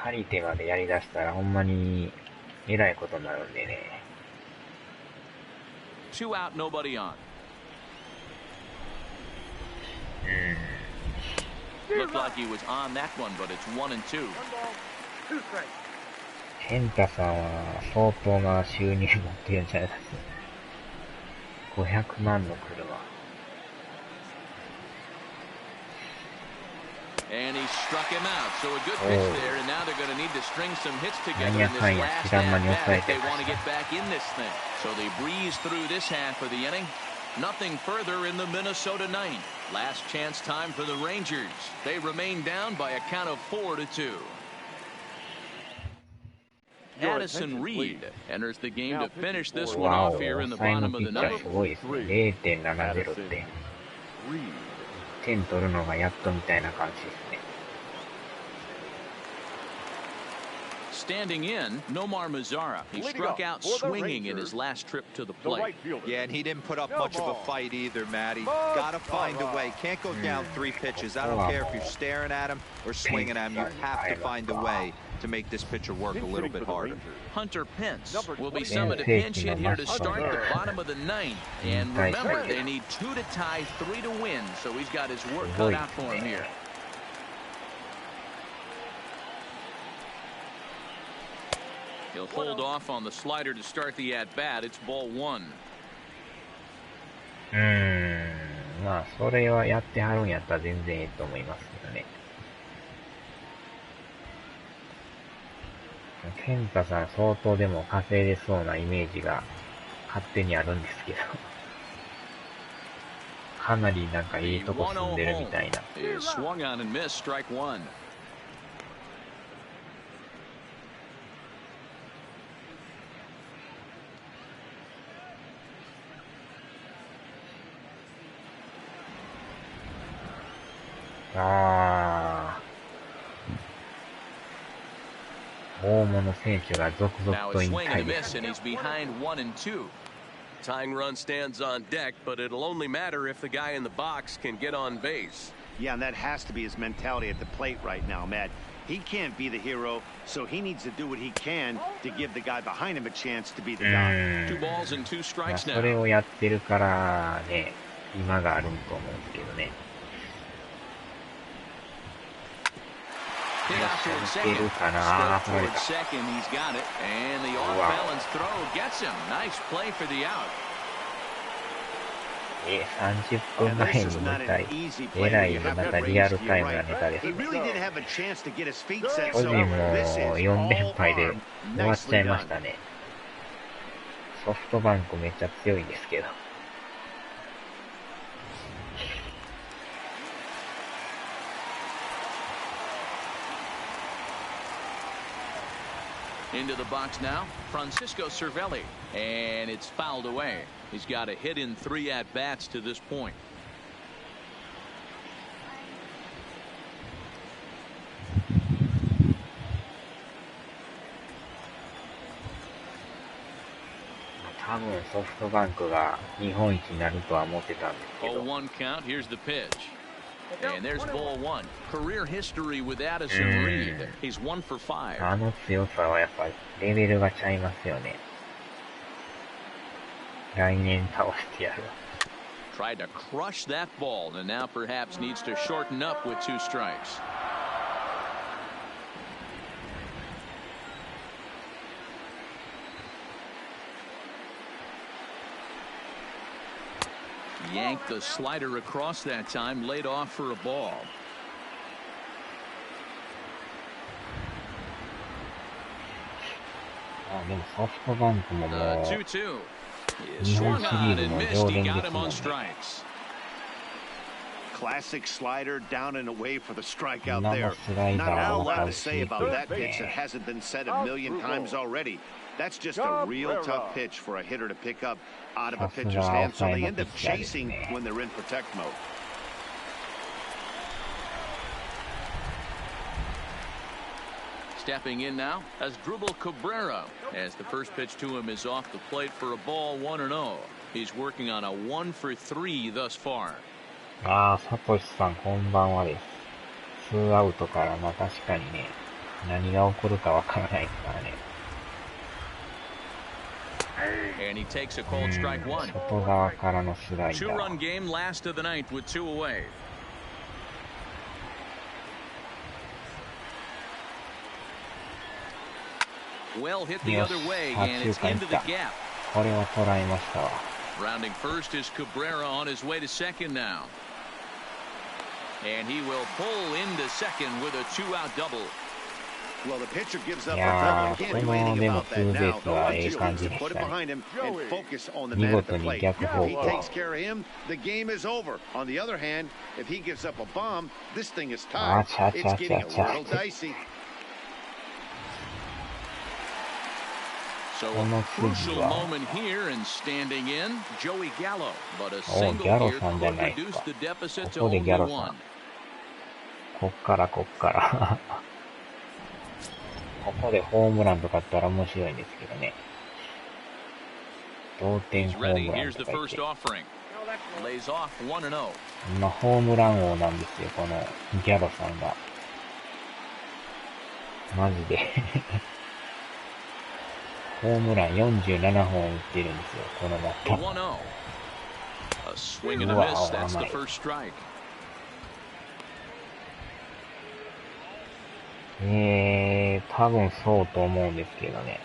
張り手までやりだしたらほんまにえらいことになるんでね。2 out, nobody on. Looked like he was on that one, but it's 1 and 2. 健太さんは相当な収入持ってるんじゃないですか。500万の車。And he struck him out, so a good pitch there, and now they're going to need to string some hits together in this last at-bat if they want to get back in this thing. So they breeze through this half of the inning. Nothing further in the Minnesota ninth. Last chance time for the Rangers. They remain down by a count of 4-2. Addison Reed enters the game to finish this one off here in the bottom of the ninth. すごいですね。0.70 って。点取るのがやっとみたいな感じですね。Standing in, Nomar Mazara. He struck out swinging in his last trip to the plate. Yeah, and he didn't put up much of a fight either, Matty. Gotta find a way. Can't go down 3 pitches. I don't care if you're staring at him or swinging at him. You have to find a way to make this pitcher work a little bit harder. Hunter Pence will be summoned to pinch hit here to start the bottom of the ninth. And remember, they need 2 to tie, 3 to win. So he's got his work cut out for him here. He'll hold off on the slider to start the at-bat. It's ball 1. まあ、それはやってはるんやったら全然いいと思いますけどね。健太さん相当でも稼いでそうなイメージが勝手にあるんですけど。かなりなんかいいとこ住んでるみたいな。Swung on and missed, strike 1. Ah. 大物選手が続々と引退です。 Tying run stands on deck, but it'll only matter if the guy in the box can get on base. Yeah, and that has to be his mentality at the plate right now, Matt. He can't be the hero, so he needs to do what he can to give the guy behind him a chance to be the guy. 2 balls and 2 strikes now. それをやってるからね、今があると思うんですけどね。Hit out toward second. Straight toward second. He's got it. And the off-balance throw gets him. Nice play for the out. 30分前に見たい。えらい、またリアルタイムなネタです。巨人も4連敗で終わっちゃいましたね。ソフトバンクめっちゃ強いですけど。Into the box now, Francisco Cervelli, and it's fouled away. He's got a hit in 3 at-bats to this point. Soft Bank が日本一になるとは思ってたんですけど。 0-1 count. Here's the pitch. And there's ball 1. Career history with Addison Reed. He's 1 for 5. あの強さはやっぱりレベルがちゃいますよね。来年倒してやる。 Tried to crush that ball, and now perhaps needs to shorten up with 2 strikes. Yanked the slider across that time, laid off for a ball. Soft Bank ももう 2-2. Swung on and missed. He got him on strikes. Classic slider down and away for the strikeout there. Not a lot to say about that pitch that hasn't been said a million times already. That's just a real tough pitch for a hitter to pick up out of a pitcher's hand, so they end up chasing when they're in protect mode. Stepping in now as Dribble Cabrera, as the first pitch to him is off the plate for a ball 1-0. He's working on a 1 for 3 thus far. サトシさんこんばんはです。2アウトから確かにね、何が起こるかわからないですからね。And he takes a cold strike one. 外側からのスライダー。Two-run game, last of the ninth with two away. Well hit the other way, and it's into the gap. これは捉えましたわ。Rounding first is Cabrera on his way to second now. And he will pull into second with a two-out double. Well, the pitcher gives up a double. Can't do anything about that now. Put it behind him and focus on the man at the plate. If he takes care of him, the game is over. On the other hand, if he gives up a bomb, this thing is tied. It's getting a little dicey. So a crucial moment here, and standing in, Joey Gallo. But a single here could reduce the deficit to only one. こっから。ここでホームランとかあったら面白いんですけどね。同点ホームランとか言って。今ホームラン王なんですよ、このギャロさんが。マジで。ホームラン47本打ってるんですよ、このバッター。うわ、甘い。多分そうと思うんですけどね。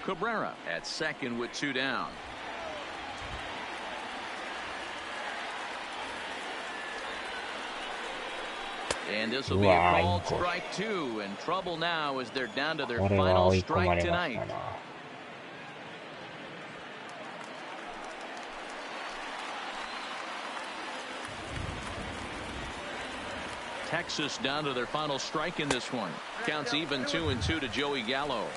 Cabrera at second with two down. And this will be a called strike two, and trouble now as they're down to their final strike tonight. Texas down to their final strike in this one. Counts even 2-2 to Joey Gallo.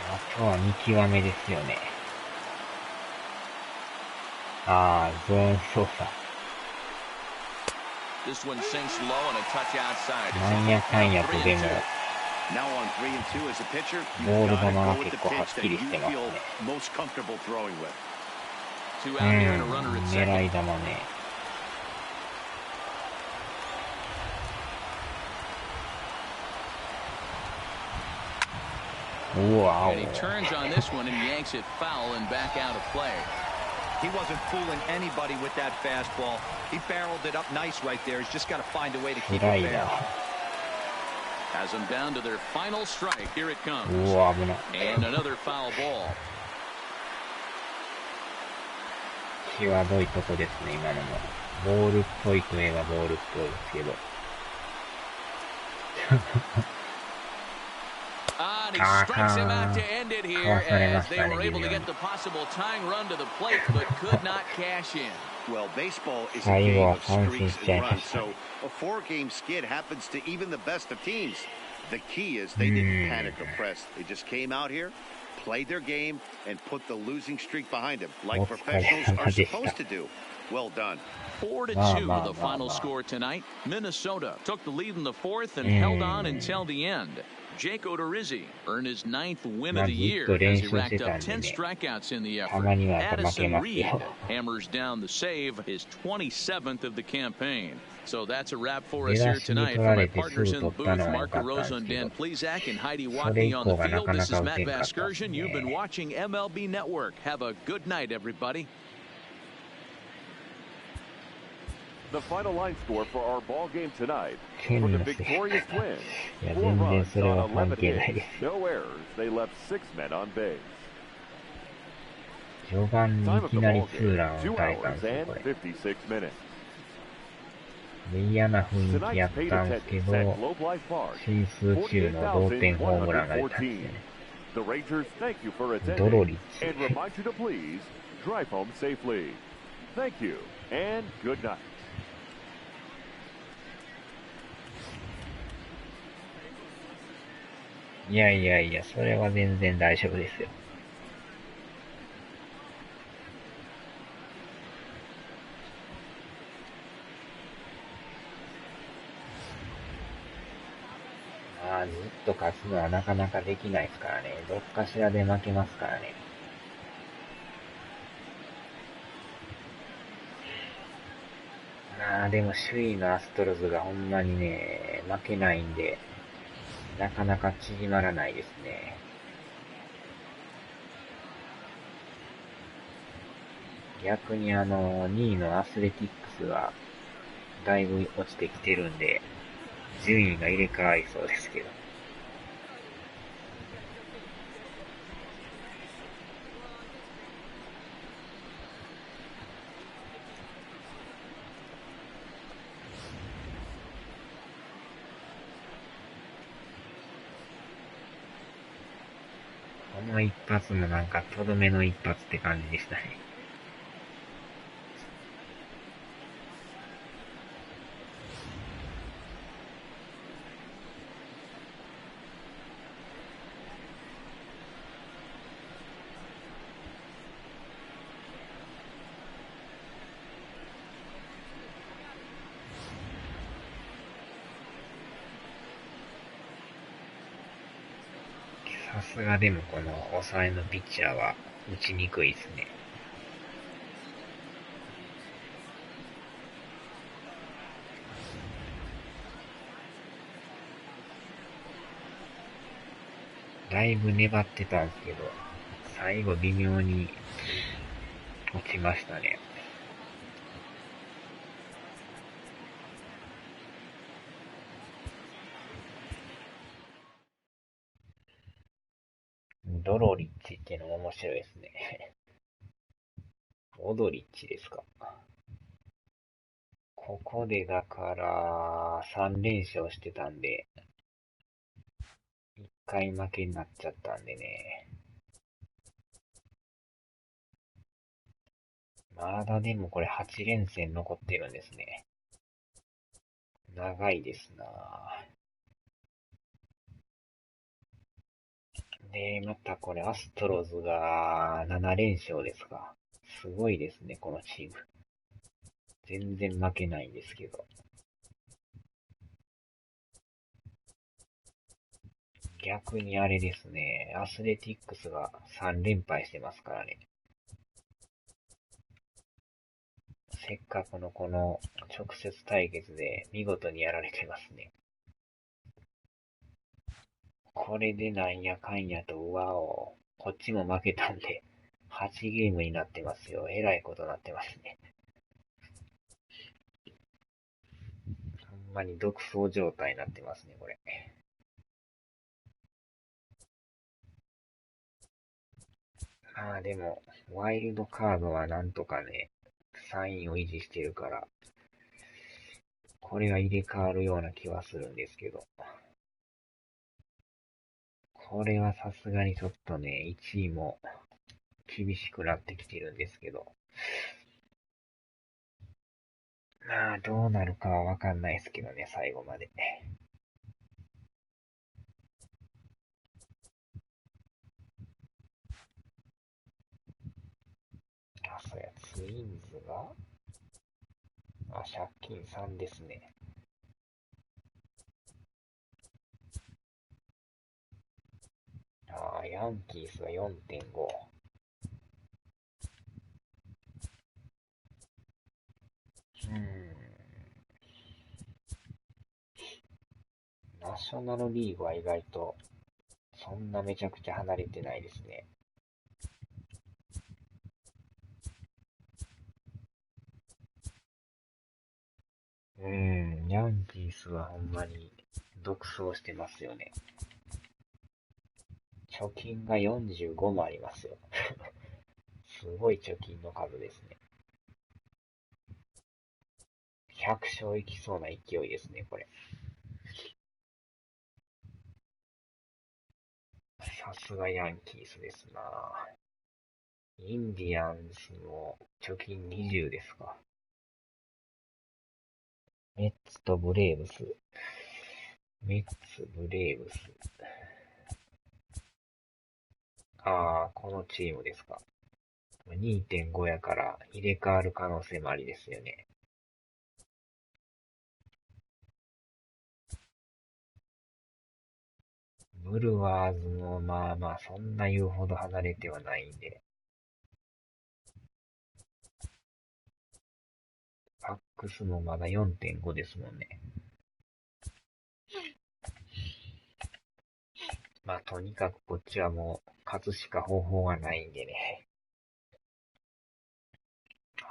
あとは見極めですよね。ゾーン操作。This one sinks low and a touch outside. なんやかんやとでも、ボール球が結構はっきりしてますね。狙い球ね。Wow. And he turns on this one and yanks it foul and back out of play. He wasn't fooling anybody with that fastball. He barreled it up nice right there. He's just got to find a way to keep it fair. Has them down to their final strike. Here it comes. And another foul ball. 際どいとこですね、今のも。ボールっぽいといえばボールっぽいですけど。And he strikes him out to end it here as they were able to get the possible tying run to the plate but could not cash in. Well, baseball is a game of streaks and runs, so a four-game skid happens to even the best of teams. The key is they didn't panic or press. They just came out here, played their game, and put the losing streak behind them, like professionals are supposed to do. Well done. 4-2 the final score tonight. Minnesota took the lead in the fourth and held on until the end. Jake Odorizzi earned his 9th win of the year as he racked up 10 strikeouts in the effort. Addison Reed hammers down the save, his 27th of the campaign. So that's a wrap for us here tonight. For my partners in the booth, Mark DeRosa and Dan Plesac and Heidi Watney on the field, this is Matt Vasgersian. You've been watching MLB Network. Have a good night, everybody. The final line score for our ball game tonight. For the victorious Twins, 4 runs on 11 hits, no errors. They left 6 men on base. 序盤にいきなりツーランを打たれたんですよ、これ。で、嫌な雰囲気やったんですけど、進数中の同点ホームランが出たんですよね。ドロリッチ。Thank you and good night. いやいやいや、それは全然大丈夫ですよ。まあ、ずっと勝つのはなかなかできないですからね。どっかしらで負けますからね。まあ、でも首位のアストロズがほんまにね、負けないんで、なかなか縮まらないですね。逆に2位のアスレティックスがだいぶ落ちてきてるんで、順位が入れ替わりそうですけど。この一発もなんかとどめの一発って感じでしたね。さすがでもこの抑えのピッチャーは打ちにくいですね。だいぶ粘ってたんですけど、最後微妙に落ちましたね。ドロリッチっていうのも面白いですね。オドリッチですか。ここでだから3連勝してたんで、1回負けになっちゃったんでね。まだでもこれ8連戦残ってるんですね。長いですなぁ。で、またこれアストロズが7連勝ですか。すごいですね、このチーム。全然負けないんですけど。逆にあれですね、アスレティックスが3連敗してますからね。せっかくのこの直接対決で見事にやられてますね。これでなんやかんやと、うわお、こっちも負けたんで、8ゲームになってますよ。えらいことになってますね。ほんまに独走状態になってますね、これ。でも、ワイルドカードはなんとかね、3位を維持してるから、これが入れ替わるような気はするんですけど。これはさすがにちょっとね、1位も厳しくなってきてるんですけど。どうなるかはわかんないですけどね、最後まで。そうや、ツインズが借金3ですね。ヤンキースが 4.5。ナショナルリーグは意外と、そんなめちゃくちゃ離れてないですね。ヤンキースはほんまに独走してますよね。貯金が45もありますよ。すごい貯金の数ですね。100勝いきそうな勢いですね、これ。さすがヤンキースですな。インディアンスも貯金20ですか。メッツとブレーブス。メッツ、ブレーブス。このチームですか。2.5 やから入れ替わる可能性もありですよね。ブルワーズもそんな言うほど離れてはないんで。バックスもまだ 4.5 ですもんね。まあ、とにかくこっちはもう、勝つしか方法がないんでね。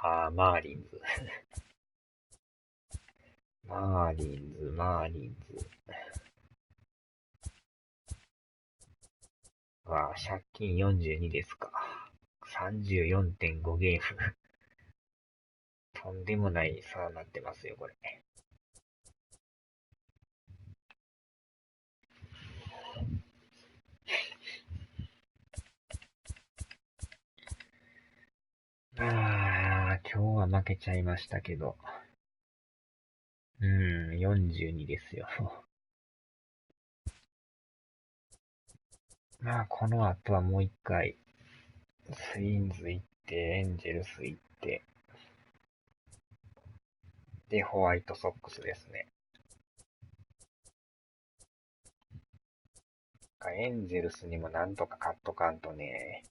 マーリンズ。マーリンズ。借金42ですか。34.5 ゲーム。とんでもない差になってますよ、これ。今日は負けちゃいましたけど。42ですよ。まあ、この後はもう一回、ツインズ行って、エンジェルス行って、で、ホワイトソックスですね。エンジェルスにもなんとか勝っとかんとね、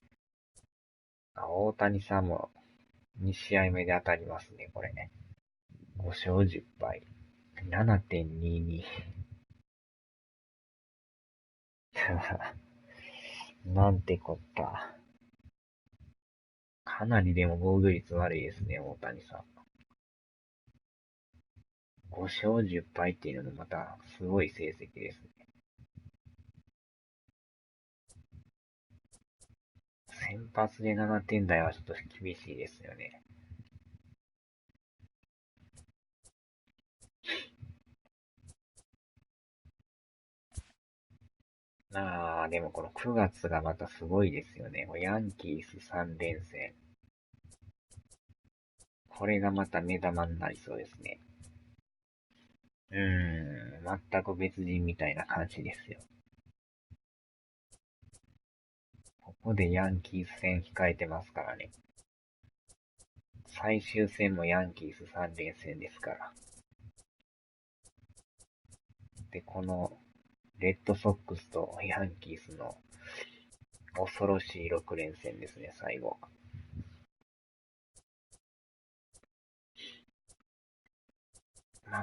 大谷さんも2試合目で当たりますね、これ。5勝10敗。7.22。なんてこった。かなりでも防御率悪いですね、大谷さん。5勝10敗っていうのもまたすごい成績ですね。先発で7点台はちょっと厳しいですよね。でもこの9月がまたすごいですよね。ヤンキース3連戦。これがまた目玉になりそうですね。全く別人みたいな感じですよ。ここでヤンキース戦控えてますからね。最終戦もヤンキース3連戦ですから。で、このレッドソックスとヤンキースの恐ろしい6連戦ですね、最後。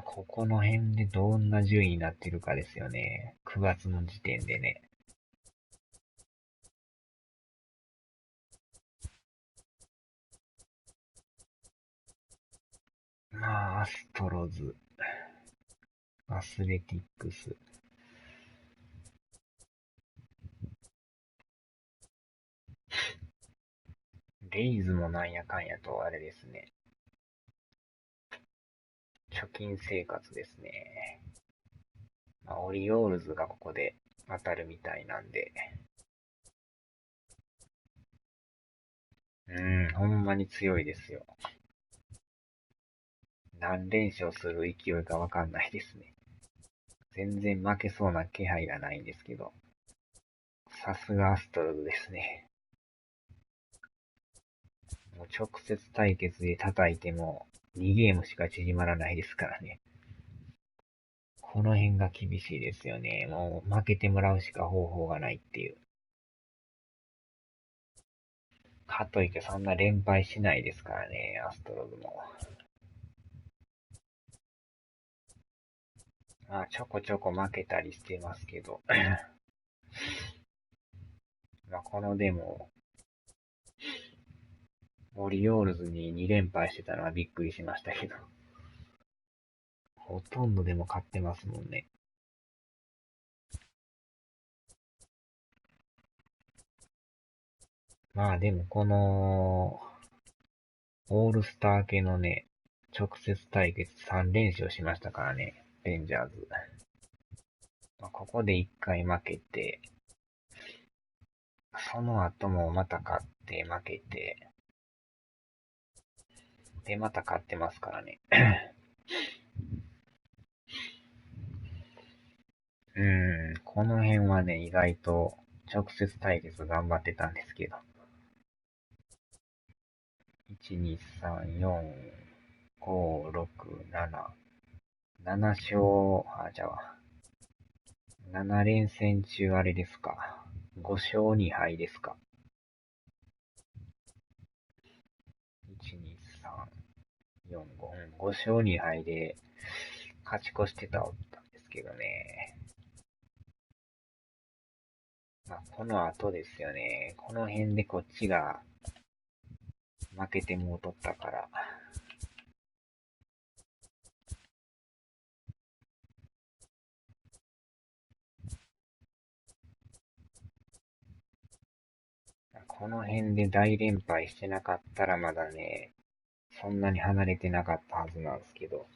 ここの辺でどんな順位になってるかですよね。9月の時点でね。アストロズ、アスレティックス。レイズもなんやかんやとあれですね。貯金生活ですね。オリオールズがここで当たるみたいなんで。ほんまに強いですよ。何連勝する勢いかわかんないですね。全然負けそうな気配がないんですけど。さすがアストロズですね。もう直接対決で叩いても2ゲームしか縮まらないですからね。この辺が厳しいですよね。もう負けてもらうしか方法がないっていう。かといってそんな連敗しないですからね、アストロズも。ちょこちょこ負けたりしてますけど。このでも、オリオールズに2連敗してたのはびっくりしましたけど。ほとんどでも勝ってますもんね。でもこの、オールスター系のね、直接対決3連勝しましたからね、レンジャーズ。ここで1回負けて、その後もまた勝って負けて、で、また勝ってますからね。この辺はね、意外と直接対決頑張ってたんですけど。1、2、3、4、5、6、7。7勝、7連戦中あれですか。5勝2敗ですか。1、2、3、4、5。5勝2敗で勝ち越してたんですけどね。この後ですよね。この辺でこっちが負けてもうとったから。この辺で大連敗してなかったらまだね、そんなに離れてなかったはずなんですけど。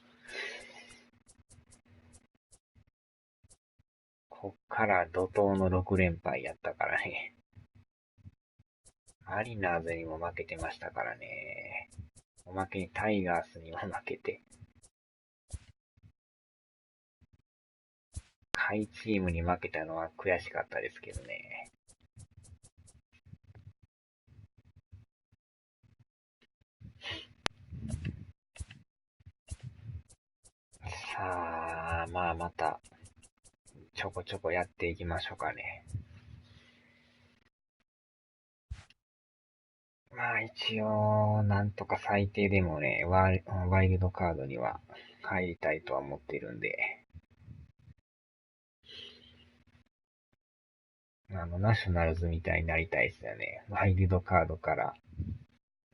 こっから怒涛の6連敗やったからね。マリナーズにも負けてましたからね。おまけにタイガースにも負けて。下位チームに負けたのは悔しかったですけどね。さあ、また、ちょこちょこやっていきましょうかね。一応、なんとか最低でもね、ワイルドカードには入りたいとは思ってるんで。ナショナルズみたいになりたいですよね。ワイルドカードから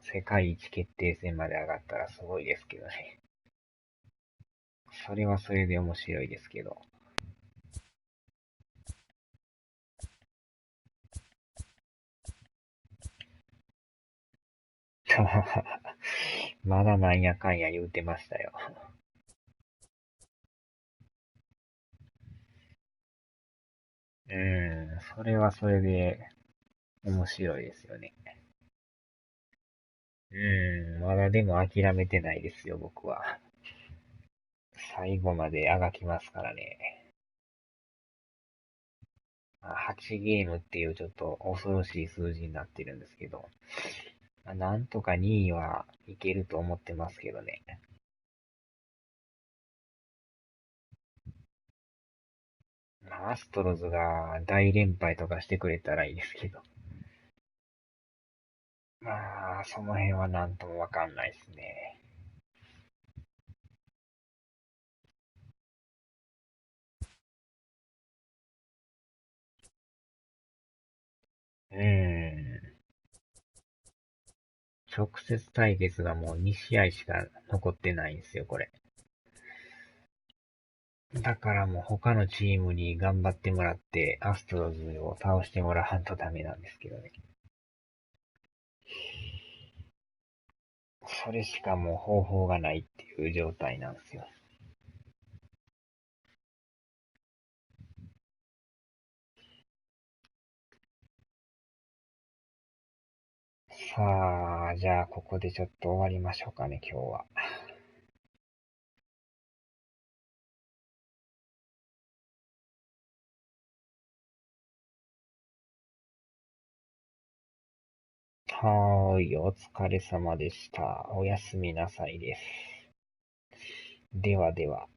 世界一決定戦まで上がったらすごいですけどね。それはそれで面白いですけど。まだなんやかんや言うてましたよ。それはそれで面白いですよね。まだでも諦めてないですよ、僕は。最後まであがきますからね。8ゲームっていうちょっと恐ろしい数字になってるんですけど、なんとか2位はいけると思ってますけどね。アストロズが大連敗とかしてくれたらいいですけど。その辺はなんともわかんないですね。直接対決がもう2試合しか残ってないんですよ、これ。だからもう他のチームに頑張ってもらって、アストロズを倒してもらわんとダメなんですけどね。それしかもう方法がないっていう状態なんですよ。さあ、じゃあここでちょっと終わりましょうかね、今日は。はーい、お疲れ様でした。おやすみなさいです。ではでは。